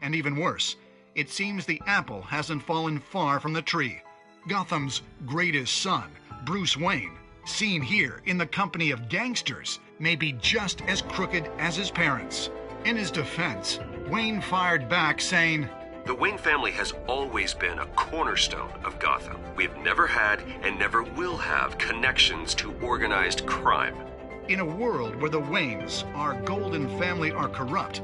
Speaker 14: And even worse, it seems the apple hasn't fallen far from the tree. Gotham's greatest son, Bruce Wayne, seen here in the company of gangsters, may be just as crooked as his parents. In his defense, Wayne fired back saying,
Speaker 5: "The Wayne family has always been a cornerstone of Gotham. We've never had and never will have connections to organized crime."
Speaker 14: In a world where the Waynes, our golden family, are corrupt,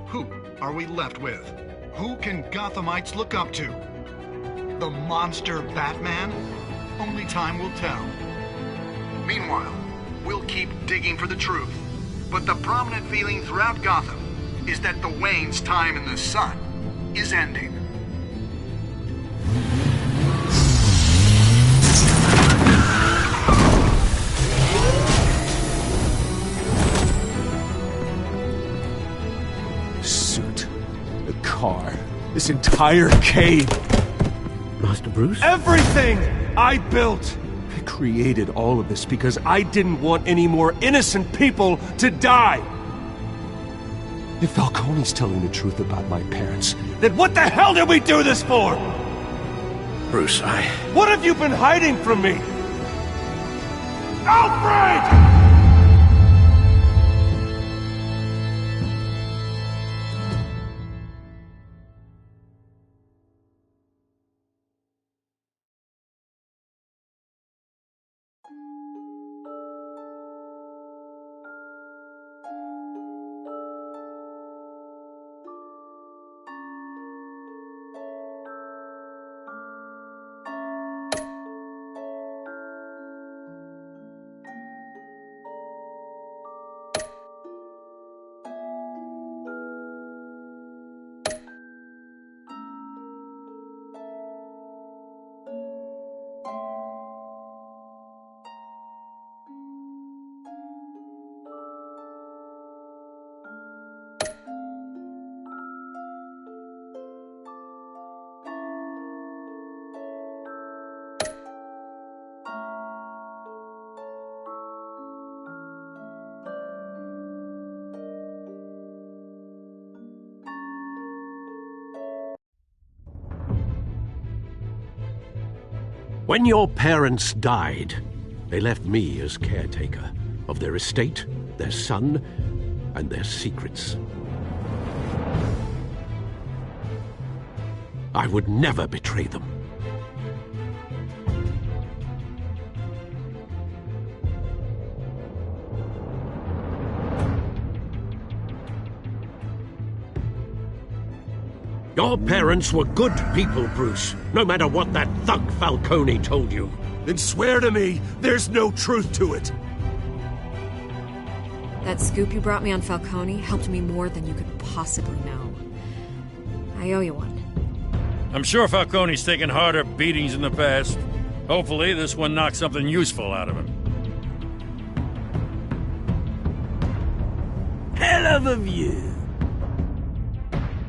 Speaker 14: who are we left with? Who can Gothamites look up to? The monster Batman? Only time will tell. Meanwhile, we'll keep digging for the truth. But the prominent feeling throughout Gotham is that the Waynes' time in the sun is ending.
Speaker 15: The suit, the car, this entire cave.
Speaker 6: Master Bruce?
Speaker 15: Everything I built! I created all of this because I didn't want any more innocent people to die! If Falcone's telling the truth about my parents, then what the hell did we do this for?
Speaker 6: Bruce,
Speaker 15: What have you been hiding from me? Alfred!
Speaker 6: When your parents died, they left me as caretaker of their estate, their son, and their secrets. I would never betray them. Your parents were good people, Bruce, no matter what that thug Falcone told you.
Speaker 15: Then swear to me there's no truth to it.
Speaker 11: That scoop you brought me on Falcone helped me more than you could possibly know. I owe you one.
Speaker 4: I'm sure Falcone's taken harder beatings in the past. Hopefully this one knocks something useful out of him.
Speaker 3: Hell of a view.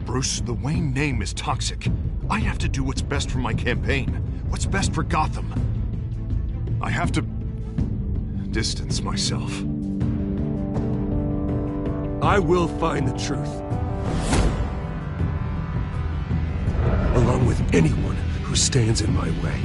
Speaker 8: Bruce, the Wayne name is toxic. I have to do what's best for my campaign. What's best for Gotham. I have to distance myself.
Speaker 15: I will find the truth. Along with anyone who stands in my way.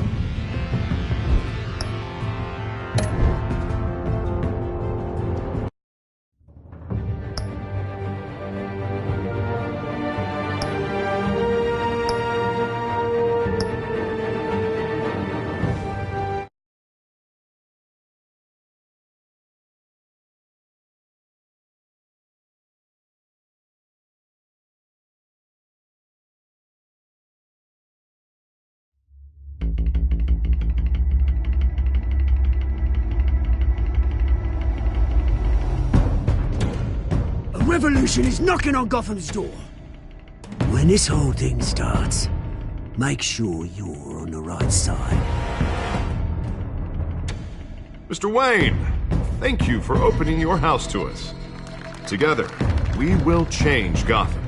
Speaker 3: Revolution is knocking on Gotham's door. When this whole thing starts, make sure you're on the right side.
Speaker 8: Mr. Wayne, thank you for opening your house to us. Together, we will change Gotham.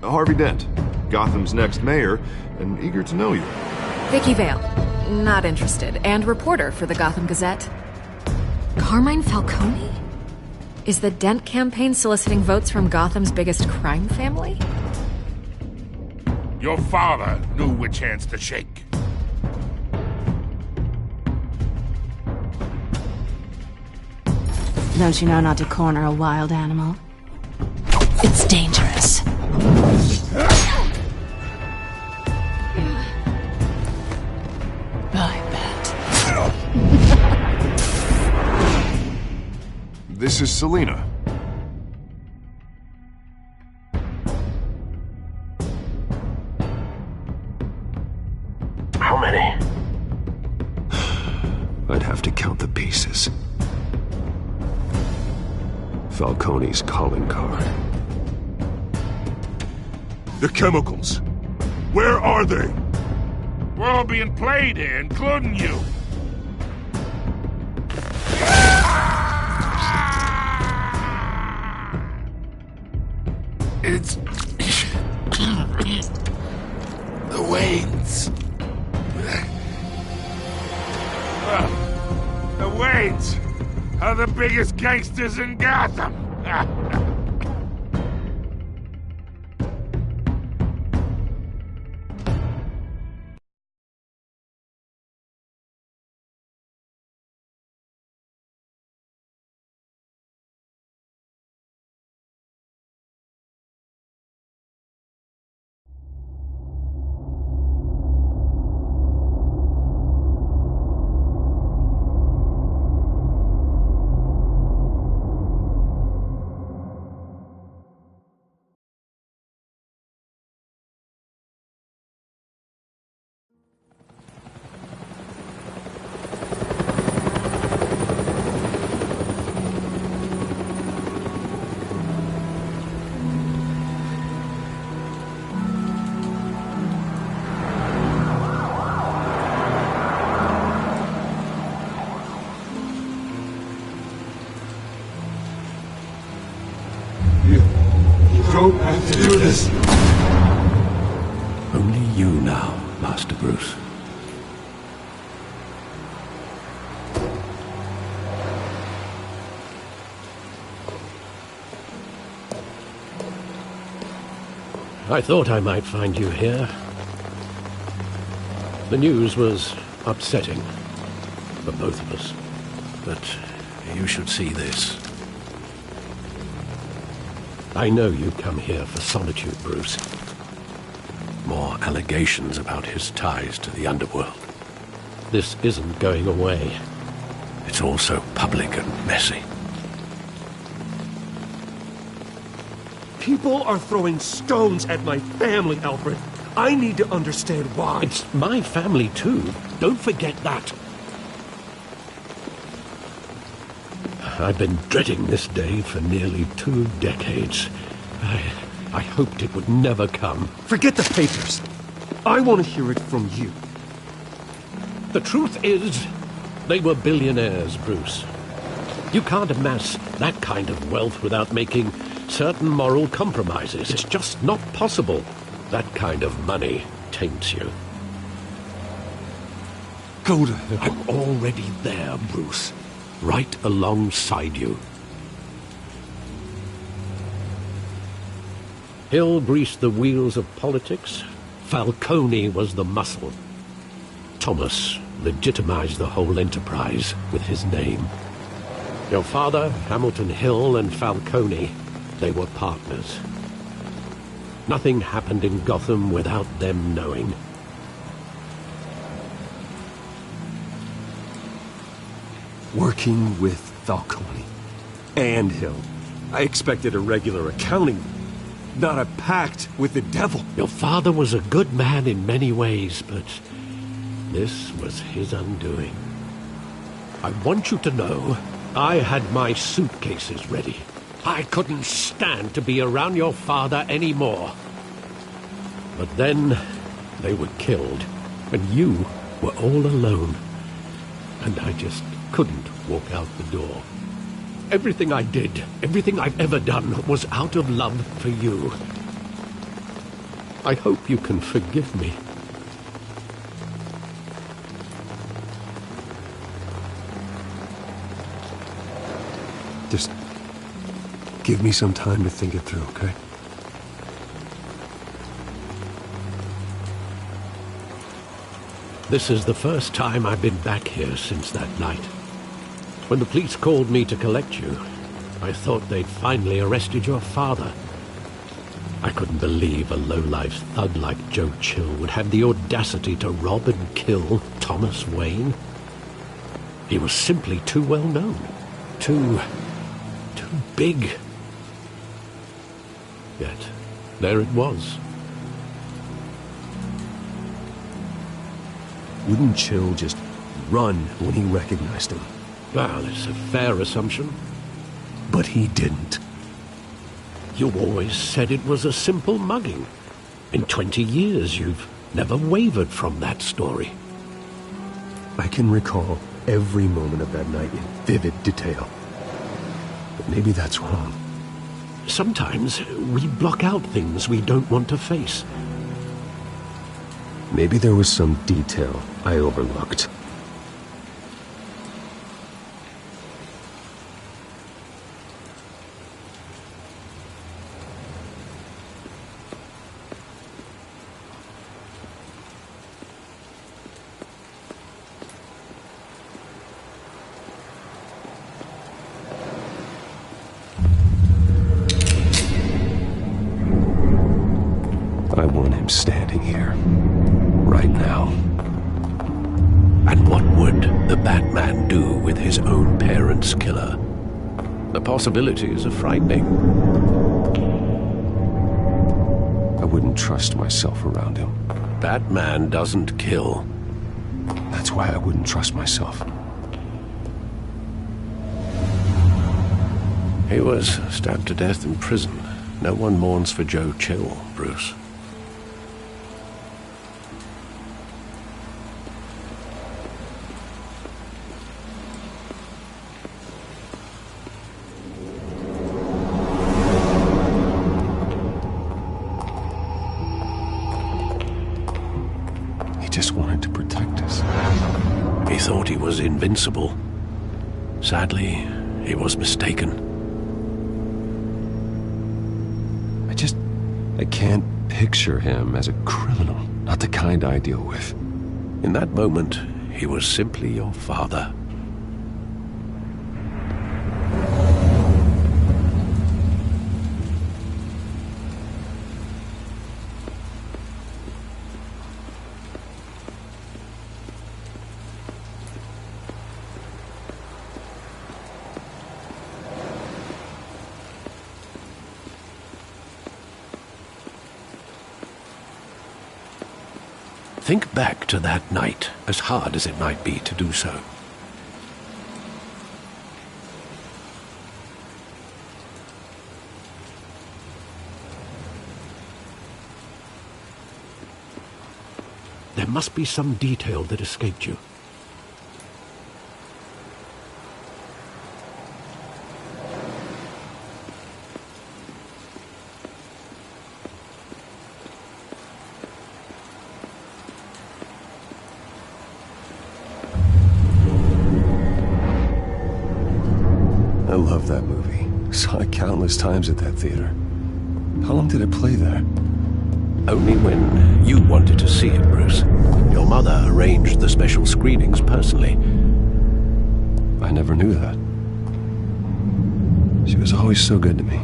Speaker 8: Harvey Dent, Gotham's next mayor, and eager to know you.
Speaker 11: Vicky Vale, not interested, and reporter for the Gotham Gazette. Carmine Falcone? Is the Dent campaign soliciting votes from Gotham's biggest crime family?
Speaker 12: Your father knew which hands to shake.
Speaker 1: Don't you know not to corner a wild animal? It's dangerous. I bet.
Speaker 8: This is Selina.
Speaker 18: How many?
Speaker 5: I'd have to count the pieces. Falcone's calling card.
Speaker 15: The chemicals. Where are they?
Speaker 12: We're all being played here, including you.
Speaker 3: It's... the Waynes.
Speaker 12: The Waynes are the biggest gangsters in Gotham.
Speaker 15: Don't have to do this.
Speaker 6: Only you now, Master Bruce. I thought I might find you here. The news was upsetting for both of us. But you should see this. I know you come here for solitude, Bruce. More allegations about his ties to the underworld. This isn't going away. It's all so public and messy.
Speaker 15: People are throwing stones at my family, Alfred. I need to understand why.
Speaker 6: It's my family, too. Don't forget that. I've been dreading this day for nearly 2 decades. I hoped it would never come.
Speaker 15: Forget the papers. I want to hear it from you.
Speaker 6: The truth is, they were billionaires, Bruce. You can't amass that kind of wealth without making certain moral compromises. It's just not possible. That kind of money taints you.
Speaker 15: Go to hell.
Speaker 6: I'm already there, Bruce. Right alongside you. Hill greased the wheels of politics. Falcone was the muscle. Thomas legitimized the whole enterprise with his name. Your father, Hamilton Hill, and Falcone, they were partners. Nothing happened in Gotham without them knowing.
Speaker 15: Working with Falcone and Hill. I expected a regular accounting, not a pact with the devil.
Speaker 6: Your father was a good man in many ways, but this was his undoing. I want you to know, I had my suitcases ready. I couldn't stand to be around your father anymore. But then they were killed, and you were all alone. And I just couldn't walk out the door. Everything I did, everything I've ever done, was out of love for you. I hope you can forgive me.
Speaker 15: Just give me some time to think it through, okay?
Speaker 6: This is the first time I've been back here since that night. When the police called me to collect you, I thought they'd finally arrested your father. I couldn't believe a low-life thug like Joe Chill would have the audacity to rob and kill Thomas Wayne. He was simply too well known. Too big. Yet, there it was.
Speaker 15: Wouldn't Chill just run when he recognized him?
Speaker 6: Well, it's a fair assumption.
Speaker 15: But he didn't.
Speaker 6: You always said it was a simple mugging. In 20 years, you've never wavered from that story.
Speaker 15: I can recall every moment of that night in vivid detail. But maybe that's wrong.
Speaker 6: Sometimes we block out things we don't want to face.
Speaker 15: Maybe there was some detail I overlooked. I want him standing here. Right now.
Speaker 6: And what would the Batman do with his own parents' killer? The possibilities are frightening.
Speaker 15: I wouldn't trust myself around him.
Speaker 6: Batman doesn't kill.
Speaker 15: That's why I wouldn't trust myself.
Speaker 6: He was stabbed to death in prison. No one mourns for Joe Chill, Bruce.
Speaker 15: Just wanted to protect us.
Speaker 6: He thought he was invincible. Sadly, he was mistaken.
Speaker 15: I can't picture him as a criminal. Not the kind I deal with.
Speaker 6: In that moment, he was simply your father. Think back to that night, as hard as it might be to do so. There must be some detail that escaped you.
Speaker 15: I love that movie. Saw it countless times at that theater. How long did it play there?
Speaker 6: Only when you wanted to see it, Bruce. Your mother arranged the special screenings personally.
Speaker 15: I never knew that. She was always so good to me.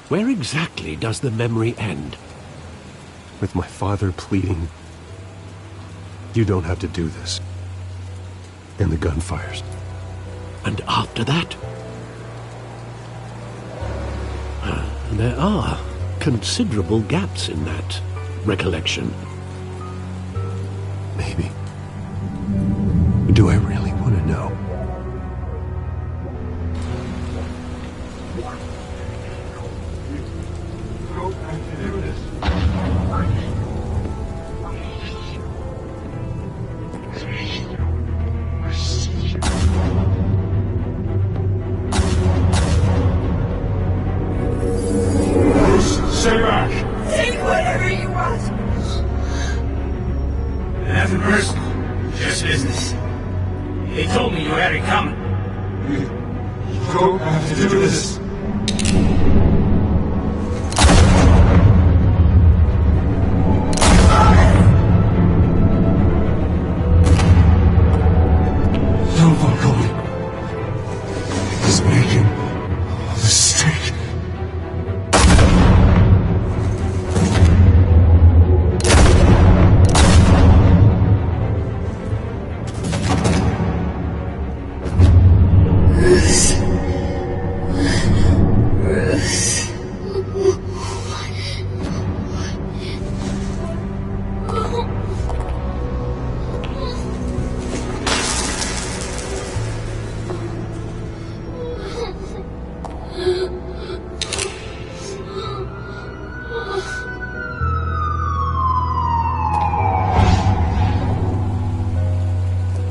Speaker 6: Where exactly does the memory end?
Speaker 15: With my father pleading, "You don't have to do this." And the gunfires.
Speaker 6: And after that? There are considerable gaps in that recollection.
Speaker 15: Maybe. Do I really want to know?
Speaker 13: Stay back!
Speaker 9: Take whatever you want.
Speaker 13: Nothing personal, just business. They told me you had it coming. You don't have to do this. Don't walk away. He's making a mistake.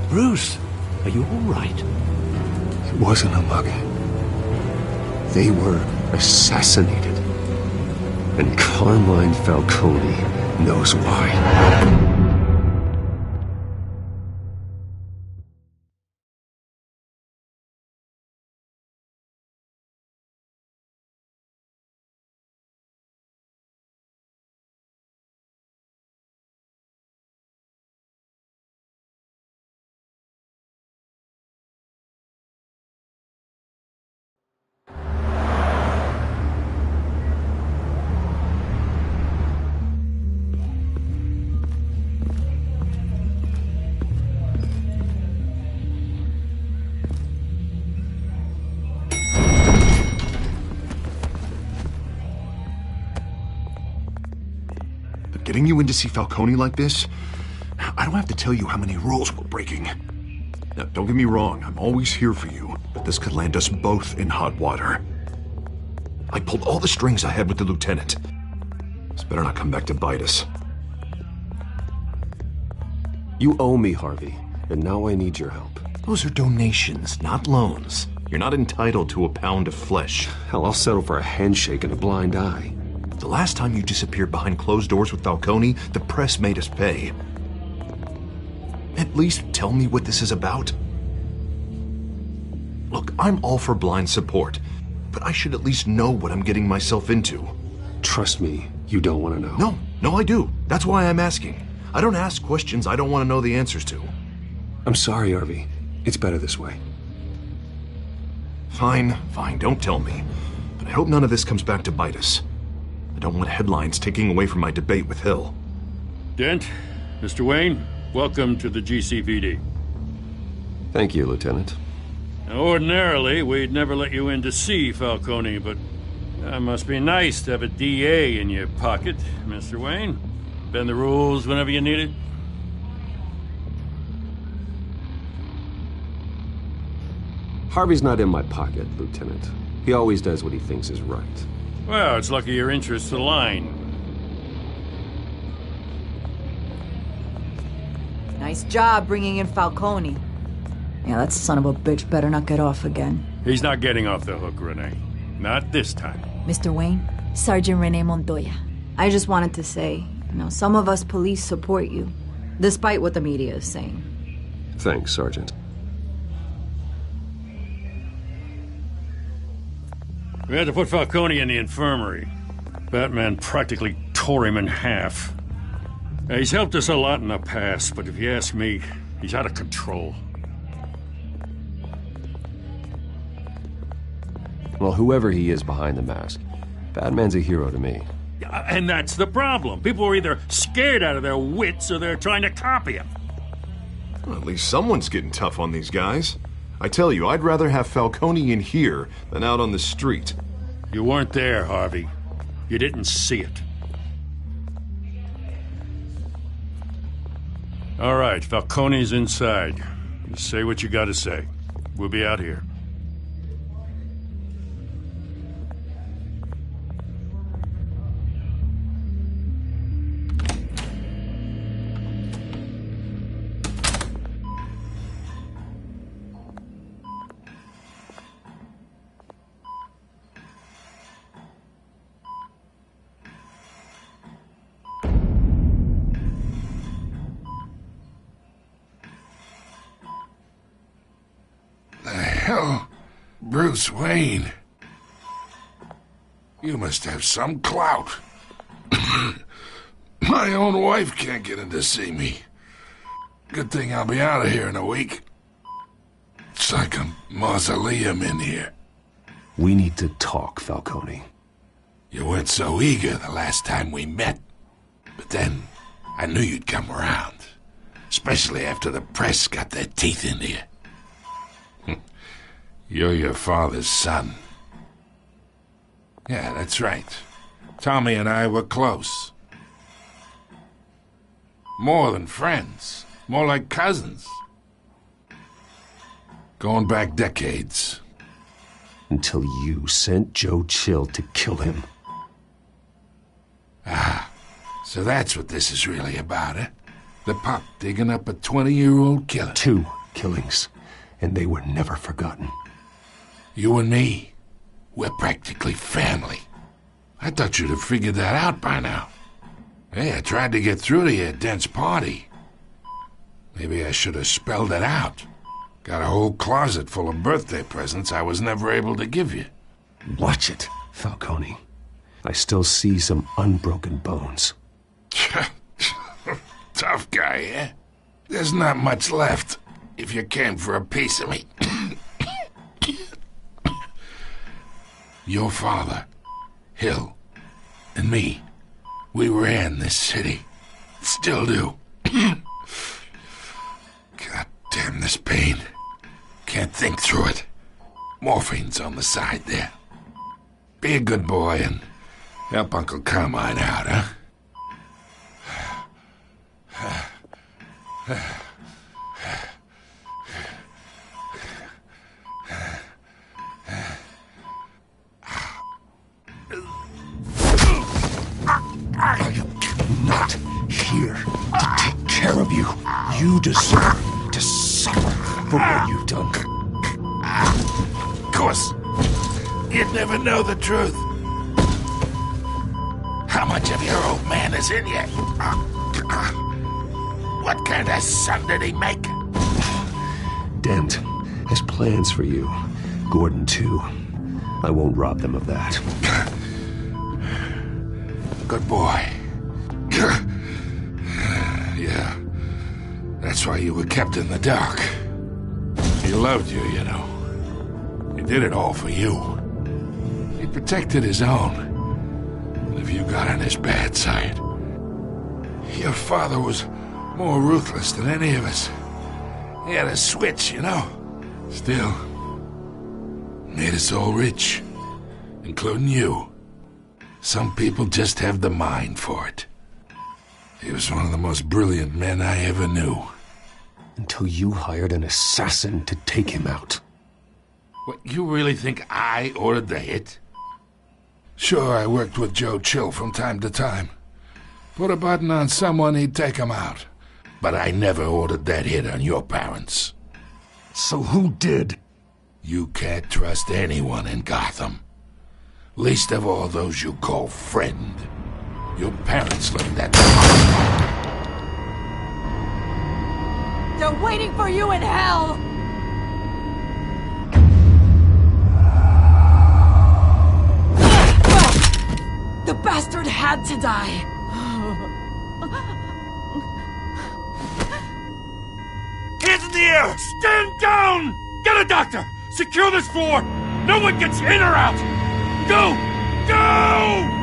Speaker 6: Bruce, are you all right?
Speaker 15: It wasn't a mug. They were assassinated. And Carmine Falcone knows why.
Speaker 8: Getting you in to see Falcone like this? I don't have to tell you how many rules we're breaking. Now, don't get me wrong, I'm always here for you, but this could land us both in hot water. I pulled all the strings I had with the lieutenant. This better not come back to bite us.
Speaker 15: You owe me, Harvey, and now I need your help.
Speaker 8: Those are donations, not loans. You're not entitled to a pound of flesh.
Speaker 15: Hell, I'll settle for a handshake and a blind eye.
Speaker 8: The last time you disappeared behind closed doors with Falcone, the press made us pay. at least tell me what this is about? Look, I'm all for blind support, but I should at least know what I'm getting myself into.
Speaker 5: Trust me, you don't want to know.
Speaker 8: No, I do. That's why I'm asking. I don't ask questions I don't want to know the answers to.
Speaker 5: I'm sorry, Harvey. It's better this way.
Speaker 8: Fine, don't tell me. But I hope none of this comes back to bite us. I don't want headlines taking away from my debate with Hill.
Speaker 16: Dent, Mr. Wayne, welcome to the GCPD.
Speaker 5: Thank you, Lieutenant.
Speaker 16: Now, ordinarily, we'd never let you in to see Falcone, but that must be nice to have a DA in your pocket, Mr. Wayne. Bend the rules whenever you need it.
Speaker 5: Harvey's not in my pocket, Lieutenant. He always does what he thinks is right.
Speaker 16: Well, it's lucky your interests align.
Speaker 17: Nice job bringing in Falcone. Yeah, that son of a bitch better not get off again.
Speaker 16: He's not getting off the hook, Renee. Not this time.
Speaker 17: Mr. Wayne, Sergeant Renee Montoya. I just wanted to say, some of us police support you, despite what the media is saying.
Speaker 5: Thanks, Sergeant.
Speaker 16: We had to put Falcone in the infirmary. Batman practically tore him in half. He's helped us a lot in the past, but if you ask me, he's out of control.
Speaker 5: Well, whoever he is behind the mask, Batman's a hero to me.
Speaker 16: And that's the problem. People are either scared out of their wits or they're trying to copy him.
Speaker 8: Well, at least someone's getting tough on these guys. I tell you, I'd rather have Falcone in here than out on the street.
Speaker 16: You weren't there, Harvey. You didn't see it. All right, Falcone's inside. You say what you gotta say. We'll be out here.
Speaker 12: Hell, Bruce Wayne. You must have some clout. My own wife can't get in to see me. Good thing I'll be out of here in a week. It's like a mausoleum in here.
Speaker 5: We need to talk, Falcone.
Speaker 12: You weren't so eager the last time we met. But then, I knew you'd come around. Especially after the press got their teeth into you. You're your father's son. Yeah, that's right. Tommy and I were close. More than friends. More like cousins. Going back decades.
Speaker 5: Until you sent Joe Chill to kill him.
Speaker 12: Ah, so that's what this is really about, eh? The pop digging up a 20-year-old killer.
Speaker 5: 2 killings, and they were never forgotten.
Speaker 12: You and me, we're practically family. I thought you'd have figured that out by now. Hey, I tried to get through to you at Dent's party. Maybe I should have spelled it out. Got a whole closet full of birthday presents I was never able to give you.
Speaker 5: Watch it, Falcone. I still see some unbroken bones.
Speaker 12: Tough guy, eh? There's not much left, if you came for a piece of me. Your father, Hill, and me, we ran this city. Still do. God damn this pain. Can't think through it. Morphine's on the side there. Be a good boy and help Uncle Carmine out, huh?
Speaker 15: Not here to take care of you. You deserve to suffer for what you've done.
Speaker 12: Of course, you'd never know the truth. How much of your old man is in you? What kind of son did he make?
Speaker 5: Dent has plans for you. Gordon, too. I won't rob them of that.
Speaker 12: Good boy. Yeah. That's why you were kept in the dark. He loved you, you know. He did it all for you. He protected his own. And if you got on his bad side, your father was more ruthless than any of us. He had a switch, you know. Still, made us all rich, including you. Some people just have the mind for it. He was one of the most brilliant men I ever knew.
Speaker 5: Until you hired an assassin to take him out.
Speaker 12: What, you really think I ordered the hit? Sure, I worked with Joe Chill from time to time. Put a button on someone, he'd take him out. But I never ordered that hit on your parents.
Speaker 5: So who did?
Speaker 12: You can't trust anyone in Gotham. Least of all those you call friend. Your parents learned that.
Speaker 17: They're waiting for you in hell! The bastard had to die!
Speaker 16: Hands in the air! Stand down! Get a doctor! Secure this floor! No one gets in or out! Go! Go!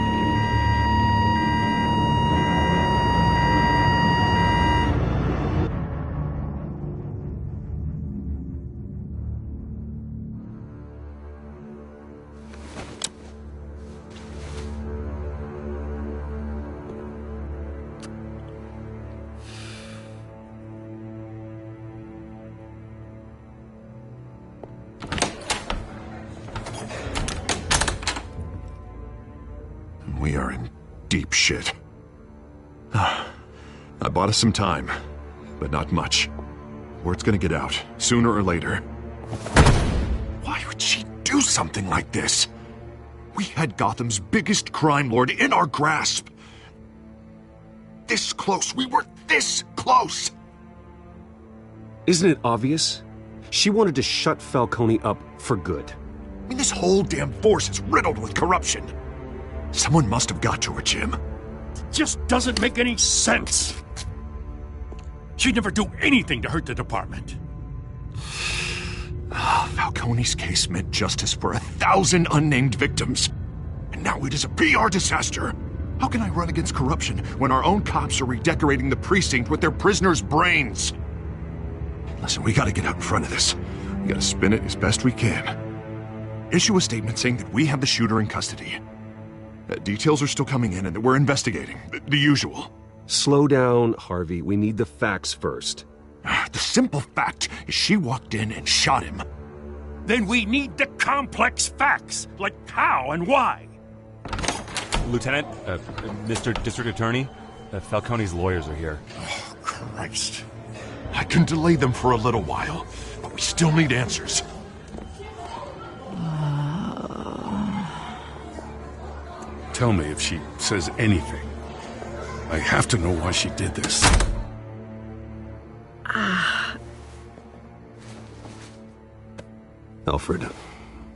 Speaker 8: We are in deep shit. I bought us some time, but not much. Word's gonna get out, sooner or later. Why would she do something like this? We had Gotham's biggest crime lord in our grasp. This close. We were this close.
Speaker 5: Isn't it obvious? She wanted to shut Falcone up for good.
Speaker 8: I mean, this whole damn force is riddled with corruption. Someone must have got to her, Jim.
Speaker 16: It just doesn't make any sense. She'd never do anything to hurt the department.
Speaker 8: Falcone's case meant justice for 1,000 unnamed victims. And now it is a PR disaster. How can I run against corruption when our own cops are redecorating the precinct with their prisoners' brains? Listen, we gotta get out in front of this. We gotta spin it as best we can. Issue a statement saying that we have the shooter in custody. Details are still coming in and that we're investigating. The usual.
Speaker 5: Slow down, Harvey. We need the facts first.
Speaker 8: The simple fact is she walked in and shot him.
Speaker 16: Then we need the complex facts, like how and why.
Speaker 2: Lieutenant, Mr. District Attorney, Falcone's lawyers are here.
Speaker 8: Oh, Christ. I can delay them for a little while, but we still need answers.
Speaker 12: Tell me if she says anything. I have to know why she did this.
Speaker 5: Alfred,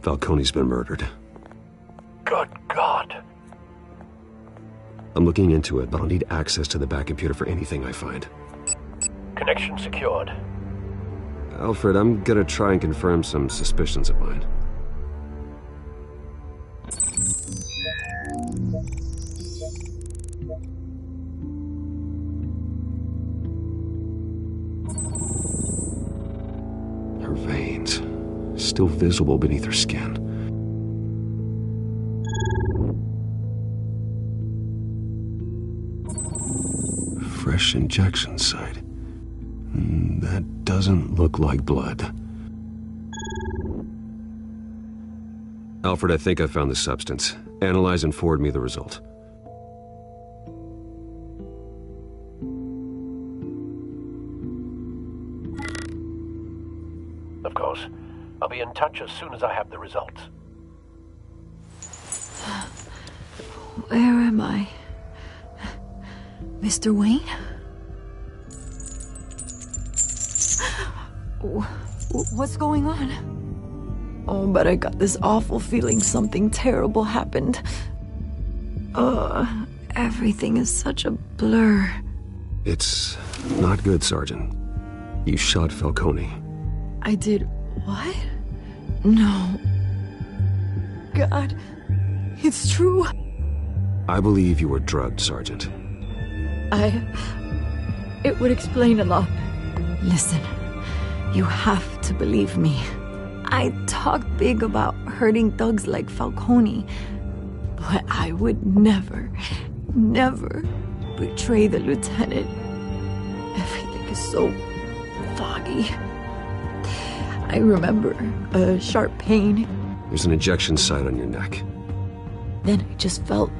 Speaker 5: Falcone's been murdered.
Speaker 18: Good God.
Speaker 5: I'm looking into it, but I'll need access to the back computer for anything I find.
Speaker 18: Connection secured.
Speaker 5: Alfred, I'm gonna try and confirm some suspicions of mine. Her veins, still visible beneath her skin. Fresh injection site. That doesn't look like blood. Alfred, I think I found the substance. Analyze and forward me the result.
Speaker 18: Of course. I'll be in touch as soon as I have the results.
Speaker 17: Where am I? Mr. Wayne? What's going on? Oh, but I got this awful feeling something terrible happened. Everything is such a blur.
Speaker 5: It's not good, Sergeant. You shot Falcone.
Speaker 17: I did what? No. God, it's true.
Speaker 5: I believe you were drugged, Sergeant.
Speaker 17: It would explain a lot. Listen, you have to believe me. I talk big about hurting thugs like Falcone, but I would never betray the lieutenant. Everything is so foggy. I remember a sharp pain.
Speaker 5: There's an injection site on your neck.
Speaker 17: Then I just felt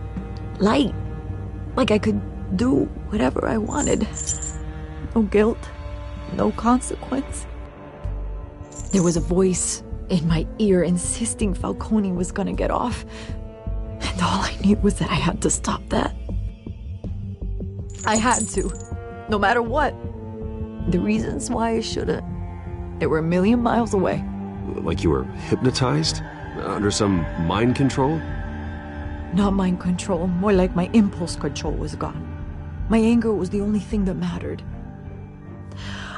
Speaker 17: light, like I could do whatever I wanted. No guilt, no consequence. There was a voice in my ear insisting Falcone was gonna get off. And all I knew was that I had to stop that. I had to, no matter what. The reasons why I shouldn't, they were a million miles away.
Speaker 5: Like you were hypnotized? Under some mind control?
Speaker 17: Not mind control, more like my impulse control was gone. My anger was the only thing that mattered.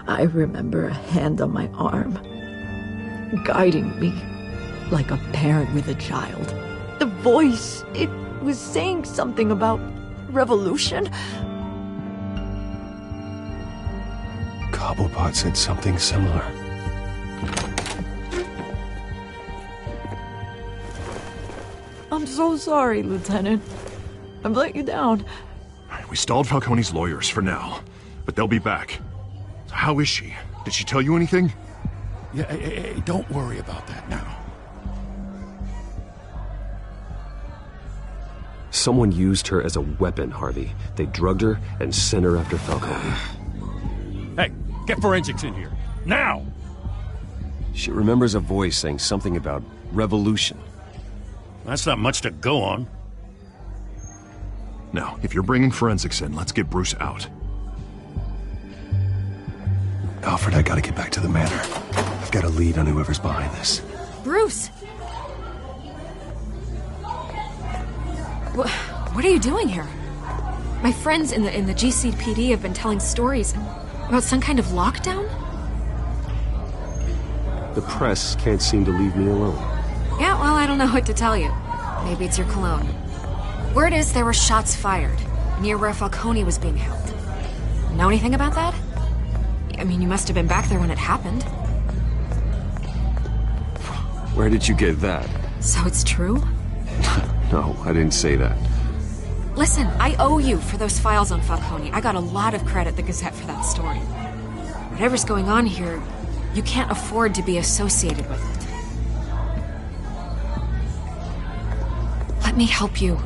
Speaker 17: I remember a hand on my arm, guiding me like a parent with a child. The voice, it was saying something about revolution.
Speaker 15: Cobblepot said something similar.
Speaker 17: I'm so sorry, Lieutenant. I've let you down.
Speaker 7: We stalled Falcone's lawyers for now, but they'll be back. So how is she? Did she tell you anything?
Speaker 12: Yeah, hey, don't worry about that now.
Speaker 5: Someone used her as a weapon, Harvey. They drugged her and sent her after Falcone.
Speaker 16: Hey, get forensics in here. Now!
Speaker 5: She remembers a voice saying something about revolution.
Speaker 16: That's not much to go on.
Speaker 7: Now, if you're bringing forensics in, let's get Bruce out.
Speaker 15: Alfred, I gotta get back to the manor. I've got a lead on whoever's behind this.
Speaker 11: Bruce! What are you doing here? My friends in the GCPD have been telling stories about some kind of lockdown?
Speaker 5: The press can't seem to leave me alone.
Speaker 11: Yeah, well, I don't know what to tell you. Maybe it's your cologne. Word is there were shots fired near where Falcone was being held. Know anything about that? I mean, you must have been back there when it happened.
Speaker 5: Where did you get that?
Speaker 11: So it's true?
Speaker 5: No, I didn't say that.
Speaker 11: Listen, I owe you for those files on Falcone. I got a lot of credit at the Gazette for that story. Whatever's going on here, you can't afford to be associated with it. Let me help you.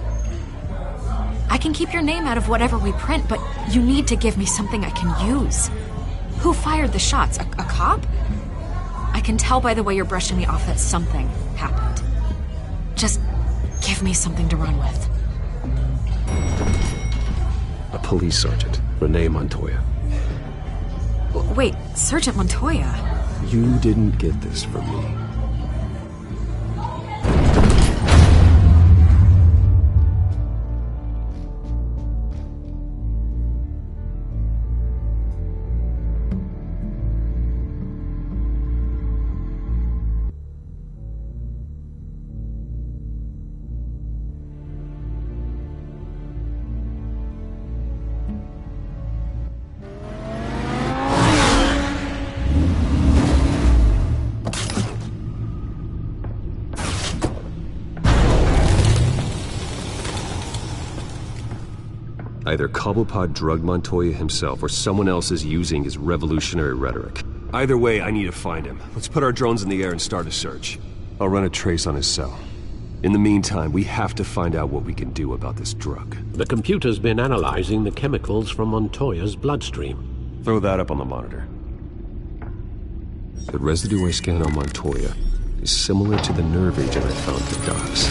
Speaker 11: I can keep your name out of whatever we print, but you need to give me something I can use. Who fired the shots? A cop? I can tell by the way you're brushing me off that something happened. Just give me something to run with.
Speaker 5: A police sergeant, Renee Montoya.
Speaker 11: Wait, Sergeant Montoya?
Speaker 5: You didn't get this from me. Either Cobblepot drugged Montoya himself, or someone else is using his revolutionary rhetoric. Either way, I need to find him. Let's put our drones in the air and start a search. I'll run a trace on his cell. In the meantime, we have to find out what we can do about this drug.
Speaker 6: The computer's been analyzing the chemicals from Montoya's bloodstream.
Speaker 5: Throw that up on the monitor. The residue I scanned on Montoya is similar to the nerve agent I found at the docks.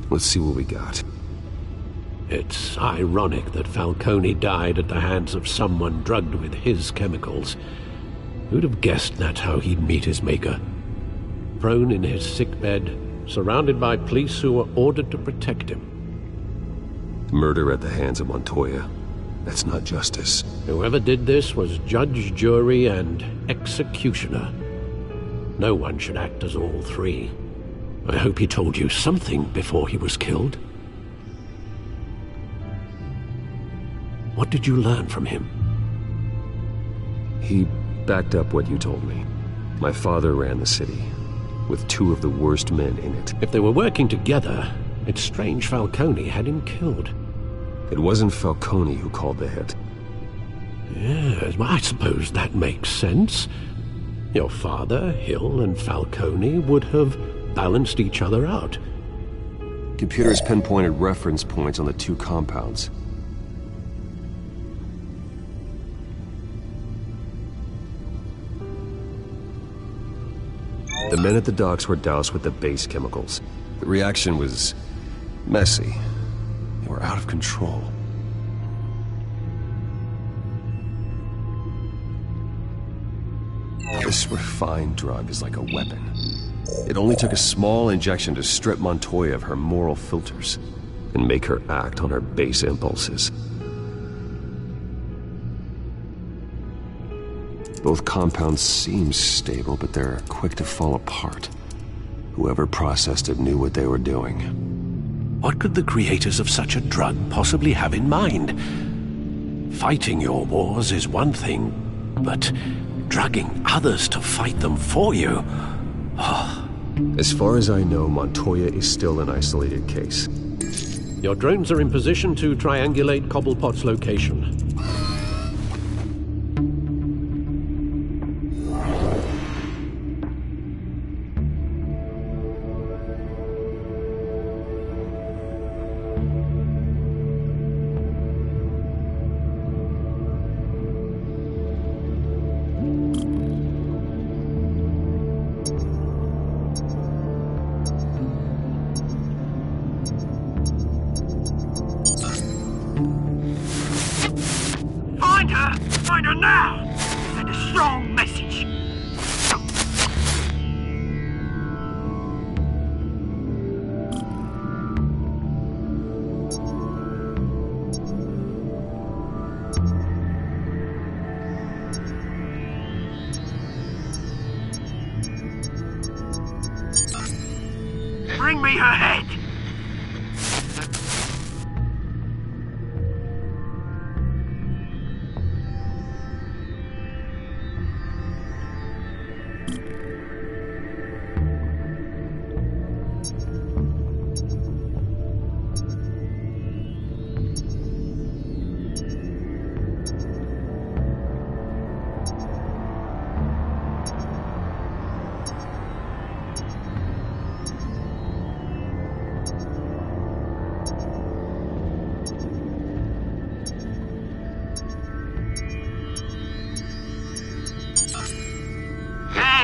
Speaker 5: Let's see what we got.
Speaker 6: It's ironic that Falcone died at the hands of someone drugged with his chemicals. Who'd have guessed that's how he'd meet his maker? Prone in his sickbed, surrounded by police who were ordered to protect him.
Speaker 5: Murder at the hands of Montoya. That's not justice.
Speaker 6: Whoever did this was judge, jury, and executioner. No one should act as all three. I hope he told you something before he was killed. What did you learn from him?
Speaker 5: He backed up what you told me. My father ran the city, with two of the worst men in it.
Speaker 6: If they were working together, it's strange Falcone had him killed.
Speaker 5: It wasn't Falcone who called the hit.
Speaker 6: Yes, well, I suppose that makes sense. Your father, Hill, and Falcone would have balanced each other out.
Speaker 5: Computers pinpointed reference points on the two compounds. The men at the docks were doused with the base chemicals. The reaction was messy. They were out of control. This refined drug is like a weapon. It only took a small injection to strip Montoya of her moral filters and make her act on her base impulses. Both compounds seem stable, but they're quick to fall apart. Whoever processed it knew what they were doing.
Speaker 6: What could the creators of such a drug possibly have in mind? Fighting your wars is one thing, but drugging others to fight them for you? Oh.
Speaker 5: As far as I know, Montoya is still an isolated case.
Speaker 6: Your drones are in position to triangulate Cobblepot's location.
Speaker 13: Find her now! Send a strong message! Bring me her head!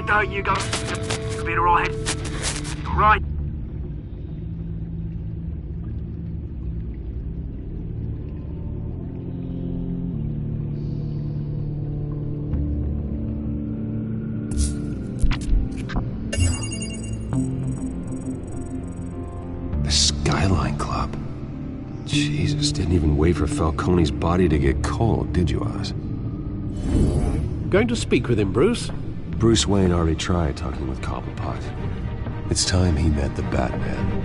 Speaker 13: There you go. Speeder all ahead. Right.
Speaker 5: The Skyline Club. Jesus, didn't even wait for Falcone's body to get cold, did you, Oz?
Speaker 6: Going to speak with him, Bruce?
Speaker 5: Bruce Wayne already tried talking with Cobblepot. It's time he met the Batman.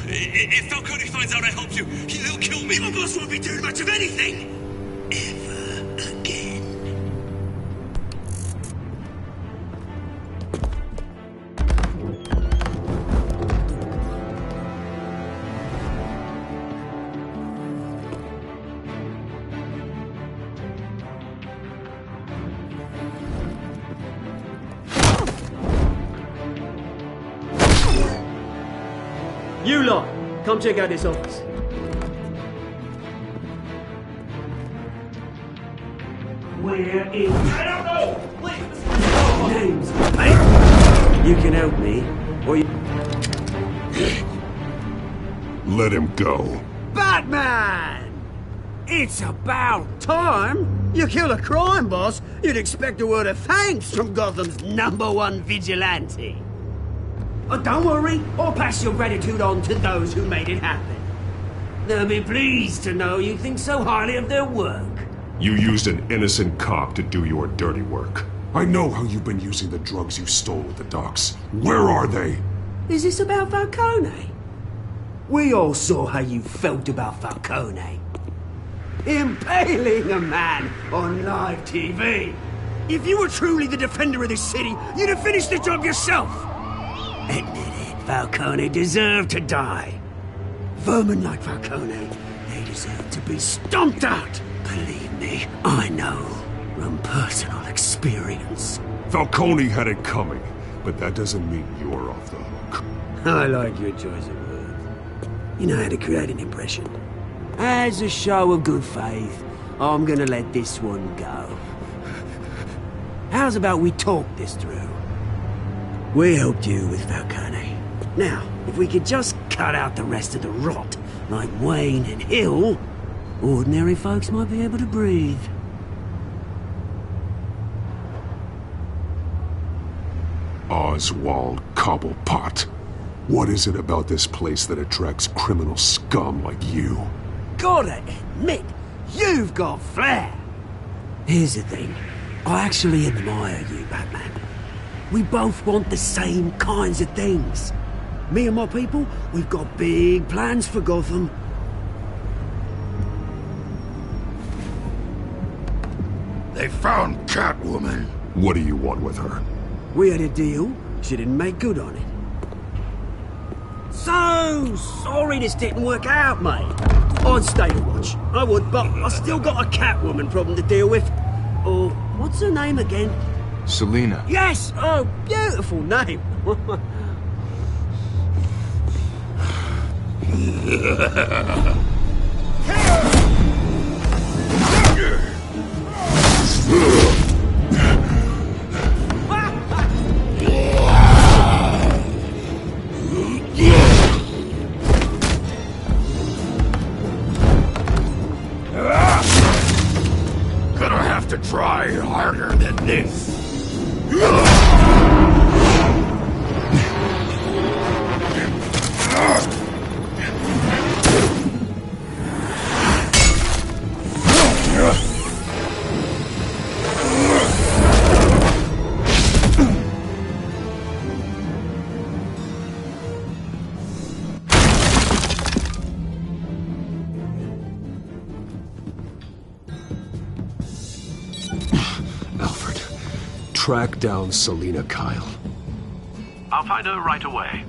Speaker 3: If Falcone finds out I helped you, he'll kill me. My boss won't be doing much of anything. Ever again. You lot, come check out this office. Where is... I don't know! Please! Names, mate! You can help me, or you...
Speaker 19: Let him go.
Speaker 3: Batman! It's about time! You kill a crime boss, you'd expect a word of thanks from Gotham's #1 vigilante. Oh, don't worry, I'll pass your gratitude on to those who made it happen. They'll be pleased to know you think so highly of their work.
Speaker 19: You used an innocent cop to do your dirty work. I know how you've been using the drugs you stole at the docks. Where are they?
Speaker 3: Is this about Falcone? We all saw how you felt about Falcone. Impaling a man on live TV. If you were truly the defender of this city, you'd have finished the job yourself. Admit it, Falcone deserved to die. Vermin like Falcone, they deserve to be stomped out. Believe me, I know from personal experience.
Speaker 19: Falcone had it coming, but that doesn't mean you're off the hook.
Speaker 3: I like your choice of words. You know how to create an impression. As a show of good faith, I'm gonna let this one go. How's about we talk this through? We helped you with Falcone. Now, if we could just cut out the rest of the rot, like Wayne and Hill, ordinary folks might be able to breathe.
Speaker 19: Oswald Cobblepot. What is it about this place that attracts criminal scum like you?
Speaker 3: Gotta admit, you've got flair. Here's the thing. I actually admire you, Batman. We both want the same kinds of things. Me and my people, we've got big plans for Gotham.
Speaker 19: They found Catwoman. What do you want with her?
Speaker 3: We had a deal. She didn't make good on it. So sorry this didn't work out, mate. I'd stay to watch. I would, but I still got a Catwoman problem to deal with. Oh, what's her name again?
Speaker 10: Selina.
Speaker 3: Yes! Oh, beautiful name.
Speaker 19: Gonna have to try harder than this. Track down Selina Kyle.
Speaker 18: I'll find her right away.